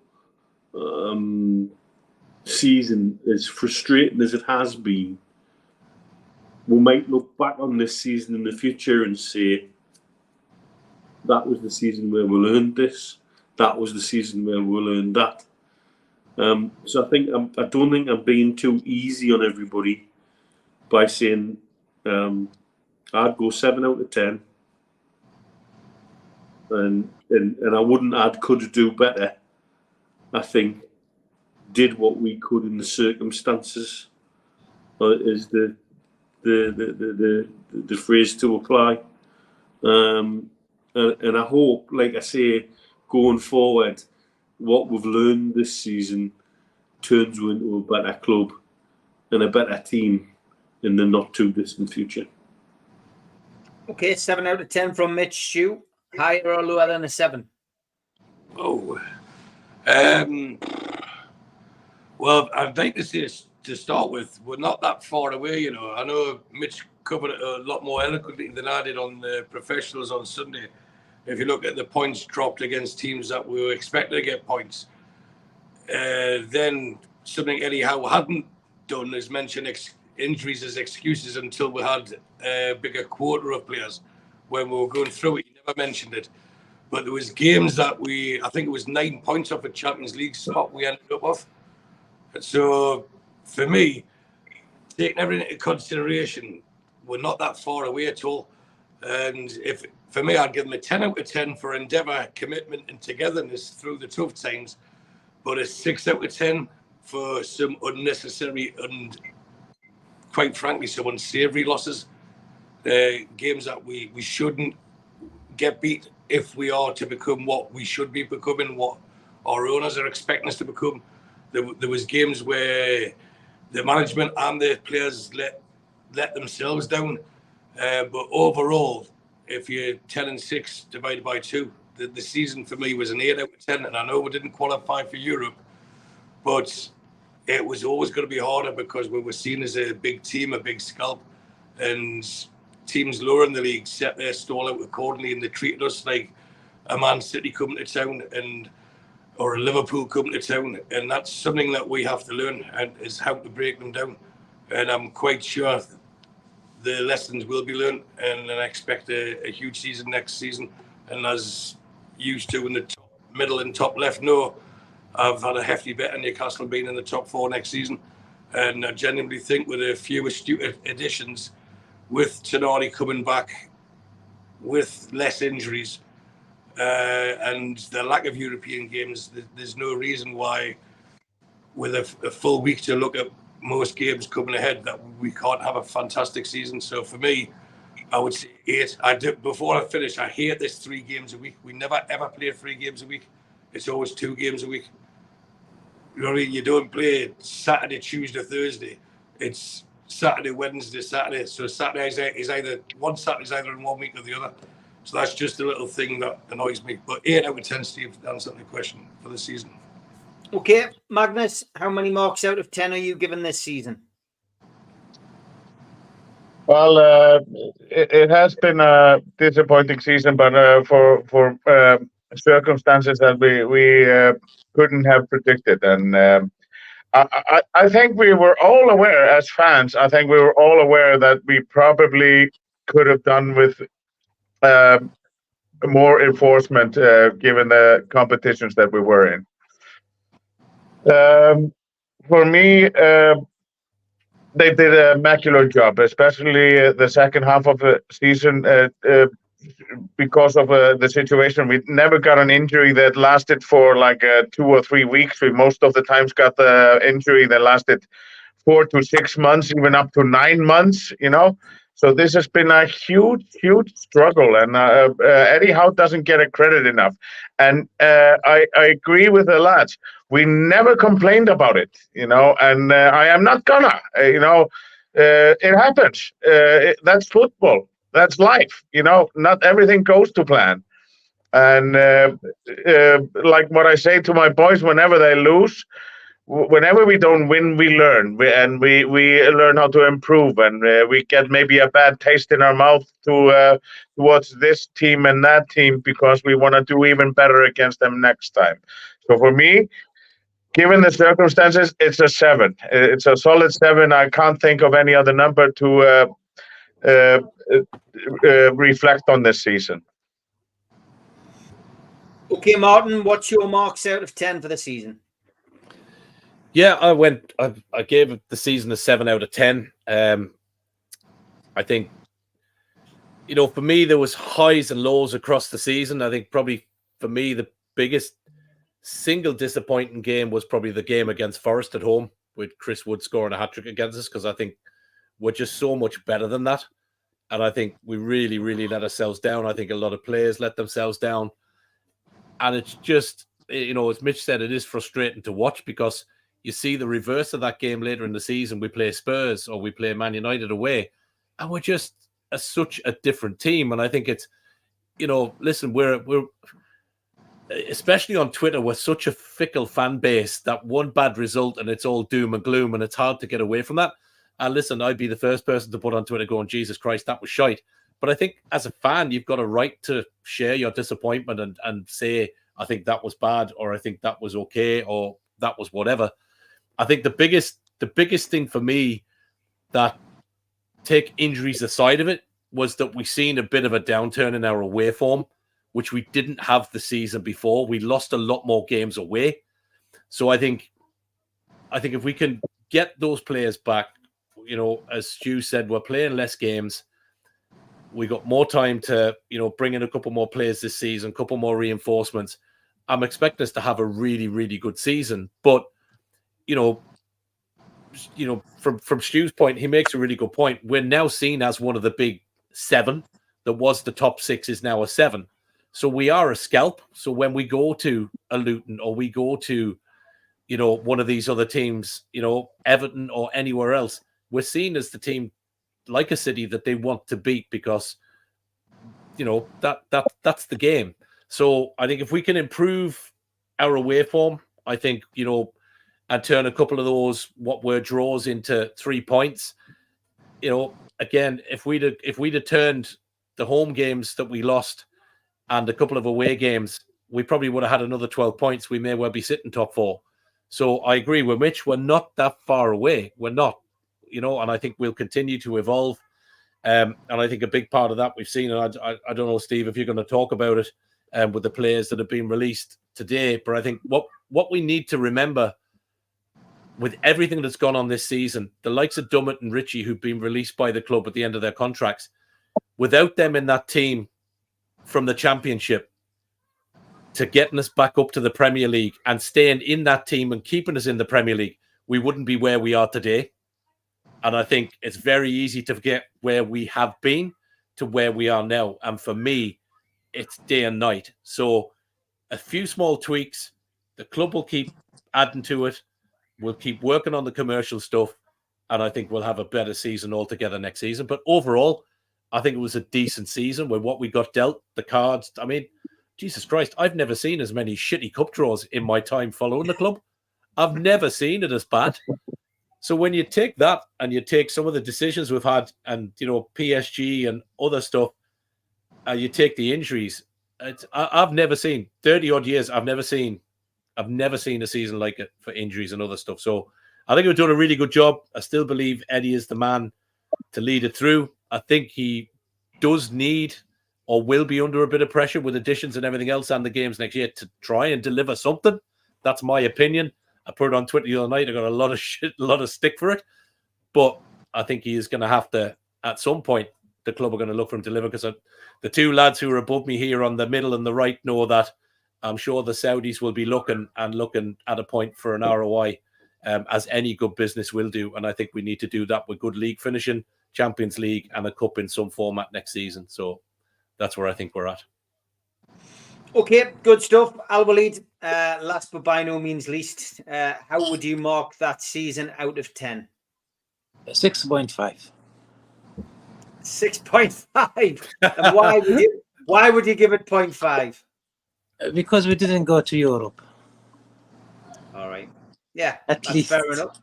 season, as frustrating as it has been, we might look back on this season in the future and say, that was the season where we learned this. That was the season where we learned that. So I don't think I'm being too easy on everybody by saying I'd go 7 out of 10, and I wouldn't add could do better. I think did what we could in the circumstances, is the phrase to apply. And I hope, like I say, going forward, what we've learned this season turns into a better club and a better team in the not too distant future. Okay, 7 out of 10 from Mitch. Stu, higher or lower than a 7? Well, I'd like to say, to start with, we're not that far away, I know Mitch covered it a lot more eloquently than I did on the professionals on Sunday. If you look at the points dropped against teams that we were expected to get points, then something Eddie Howe hadn't done is mention injuries as excuses until we had a bigger quota of players. When we were going through it, he never mentioned it. But there was games that I think it was 9 points off a Champions League spot we ended up with. So for me, taking everything into consideration, we're not that far away at all. And for me, I'd give them a 10 out of 10 for endeavour, commitment and togetherness through the tough times, but a 6 out of 10 for some unnecessary and, quite frankly, some unsavoury losses. Games that we shouldn't get beat if we are to become what we should be becoming, what our owners are expecting us to become. There was games where the management and the players let themselves down. But overall, if you're 10-6 divided by 2, the season for me was an 8 out of 10. And I know we didn't qualify for Europe, but it was always going to be harder because we were seen as a big team, a big scalp. And teams lower in the league set their stall out accordingly, and they treated us like a Man City coming to town or a Liverpool coming to town. And that's something that we have to learn, and is how to break them down. And I'm quite sure the lessons will be learned, and I expect a huge season next season. And as used to in the top, middle and top left know, I've had a hefty bet on Newcastle being in the top 4 next season. And I genuinely think with a few astute additions, with Tyne coming back, with less injuries, and the lack of European games, there's no reason why, with a full week to look at most games coming ahead, that we can't have a fantastic season. So for me, I would say 8. Before I finish, I hate this 3 games a week. We never ever play 3 games a week. It's always 2 games a week. You know what I mean? You don't play Saturday, Tuesday, Thursday. It's Saturday, Wednesday, Saturday. So Saturday is either one Saturday's either in 1 week or the other. So that's just a little thing that annoys me. But 8 out of 10, Steve, to answer the question for the season. Okay, Magnus, how many marks out of 10 are you given this season? Well, it has been a disappointing season, but for circumstances that we couldn't have predicted. And I think we were all aware as fans. I think we were all aware that we probably could have done with more enforcement given the competitions that we were in. For me, they did a immaculate job, especially the second half of the season. Because of the situation, we never got an injury that lasted for like 2 or 3 weeks. We most of the times got the injury that lasted 4 to 6 months, even up to 9 months. So this has been a huge struggle, and Eddie Howe doesn't get a credit enough. And I agree with the lads. We never complained about it, and I am not gonna. It happens. That's football. That's life. Not everything goes to plan. And like what I say to my boys whenever they lose, whenever we don't win, we learn, we learn how to improve, and we get maybe a bad taste in our mouth towards this team and that team because we want to do even better against them next time. So for me, given the circumstances, it's a 7. It's a solid 7. I can't think of any other number to reflect on this season. Okay, Martin, what's your marks out of 10 for the season? Yeah, I gave the season a 7 out of 10. I think, for me, there was highs and lows across the season. I think probably for me, the biggest single disappointing game was probably the game against Forest at home, with Chris Wood scoring a hat-trick against us, because I think we're just so much better than that. And I think we really, really let ourselves down. I think a lot of players let themselves down. And it's just, as Mitch said, it is frustrating to watch, because you see the reverse of that game later in the season. We play Spurs or we play Man United away, and we're just such a different team. And I think it's, listen, we're especially on Twitter, we're such a fickle fan base that one bad result and it's all doom and gloom, and it's hard to get away from that. And listen, I'd be the first person to put on Twitter going, Jesus Christ, that was shite. But I think as a fan, you've got a right to share your disappointment and say, I think that was bad, or I think that was okay, or that was whatever. I think the biggest thing for me, that, take injuries aside of it, was that we've seen a bit of a downturn in our away form. which we didn't have the season before. We lost a lot more games away. So I think if we can get those players back, as Stu said, we're playing less games. We got more time to, bring in a couple more players this season, a couple more reinforcements. I'm expecting us to have a really, really good season. But, from Stu's point, he makes a really good point. We're now seen as one of the big 7. That was the top 6 is now a 7. So we are a scalp. So when we go to a Luton or we go to, one of these other teams, Everton or anywhere else, we're seen as the team like a City that they want to beat because, that's the game. So I think if we can improve our away form, I think, and turn a couple of those what were draws into 3 points, again, if we'd have turned the home games that we lost and a couple of away games, we probably would have had another 12 points. We may well be sitting top 4. So I agree with Mitch. We're not that far away. We're not, and I think we'll continue to evolve. And I think a big part of that we've seen, and I don't know, Steve, if you're going to talk about it with the players that have been released today, but I think what we need to remember with everything that's gone on this season, the likes of Dummett and Ritchie, who've been released by the club at the end of their contracts, without them in that team from the Championship to getting us back up to the Premier League and staying in that team and keeping us in the Premier League, we wouldn't be where we are today. And I think it's very easy to forget where we have been to where we are now. And for me, it's day and night. So a few small tweaks, the club will keep adding to it. We'll keep working on the commercial stuff. And I think we'll have a better season altogether next season. But overall, I think it was a decent season with what we got dealt, the cards. I mean, Jesus Christ, I've never seen as many shitty cup draws in my time following the club. I've never seen it as bad. So when you take that and you take some of the decisions we've had and, PSG and other stuff, you take the injuries. I've never seen 30 odd years. I've never seen a season like it for injuries and other stuff. So I think we've done a really good job. I still believe Eddie is the man to lead it through. I think he does need or will be under a bit of pressure with additions and everything else and the games next year to try and deliver something. That's my opinion. I put it on Twitter the other night. I got a lot of stick for it. But I think he is going to have to, at some point, the club are going to look for him to deliver because the 2 lads who are above me here on the middle and the right know that I'm sure the Saudis will be looking at a point for an ROI, as any good business will do. And I think we need to do that with good league finishing, Champions League, and a cup in some format next season. So that's where I think we're at. Okay, good stuff. Al-Walid, last but by no means least, how would you mark that season out of 10? 6.5. 6.5. And why would you give it 0.5? Because we didn't go to Europe. All right. Yeah, At least. Fair enough.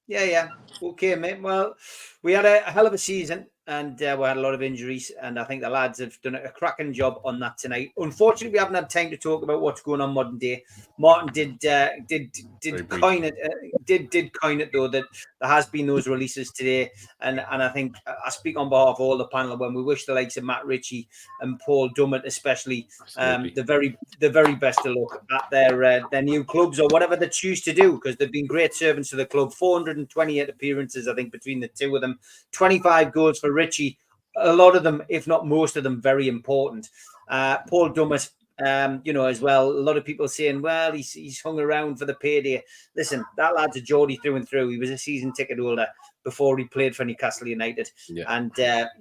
Yeah. Okay, mate. Well, we had a hell of a season. And we had a lot of injuries, and I think the lads have done a cracking job on that tonight. Unfortunately, we haven't had time to talk about what's going on modern day. Martin did coin it though that there has been those releases today, and I think I speak on behalf of all the panel when we wish the likes of Matt Ritchie and Paul Dummett especially the very best of luck at their new clubs or whatever they choose to do, because they've been great servants to the club. 428 appearances, I think, between the two of them. 25 goals for Ritchie, a lot of them, if not most of them, very important. Paul Dummett, as well. A lot of people saying, well, he's hung around for the payday. Listen, that lad's a Geordie through and through. He was a season ticket holder before he played for Newcastle United, and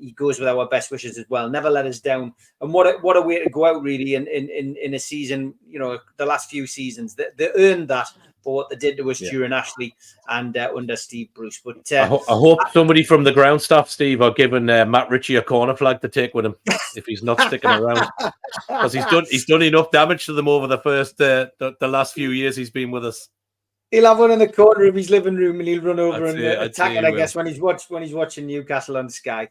he goes with our best wishes as well. Never let us down. And what a way to go out, really, in a season. The last few seasons, they earned that for what they did to us during Ashley and under Steve Bruce. But I hope somebody from the ground staff, Steve, are giving Matt Ritchie a corner flag to take with him if he's not sticking around, because he's done enough damage to them over the last few years he's been with us. He'll have one in the corner of his living room, and he'll run over and attack it, I guess, when he's watching Newcastle on Sky.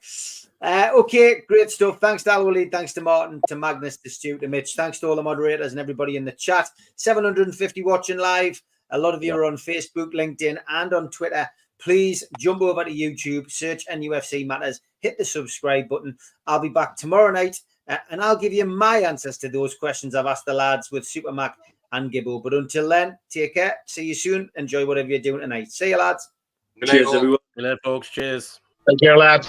Okay, great stuff. Thanks to Al-Walid, thanks to Martin, to Magnus, to Stu, to Mitch. Thanks to all the moderators and everybody in the chat. 750 watching live. A lot of you are on Facebook, LinkedIn, and on Twitter. Please jump over to YouTube, search NUFC Matters, hit the subscribe button. I'll be back tomorrow night and I'll give you my answers to those questions I've asked the lads with Supermac and Gibbo. But until then, take care. See you soon. Enjoy whatever you're doing tonight. See you, lads. Cheers, everyone. Good night, folks. Cheers. Take care, lads.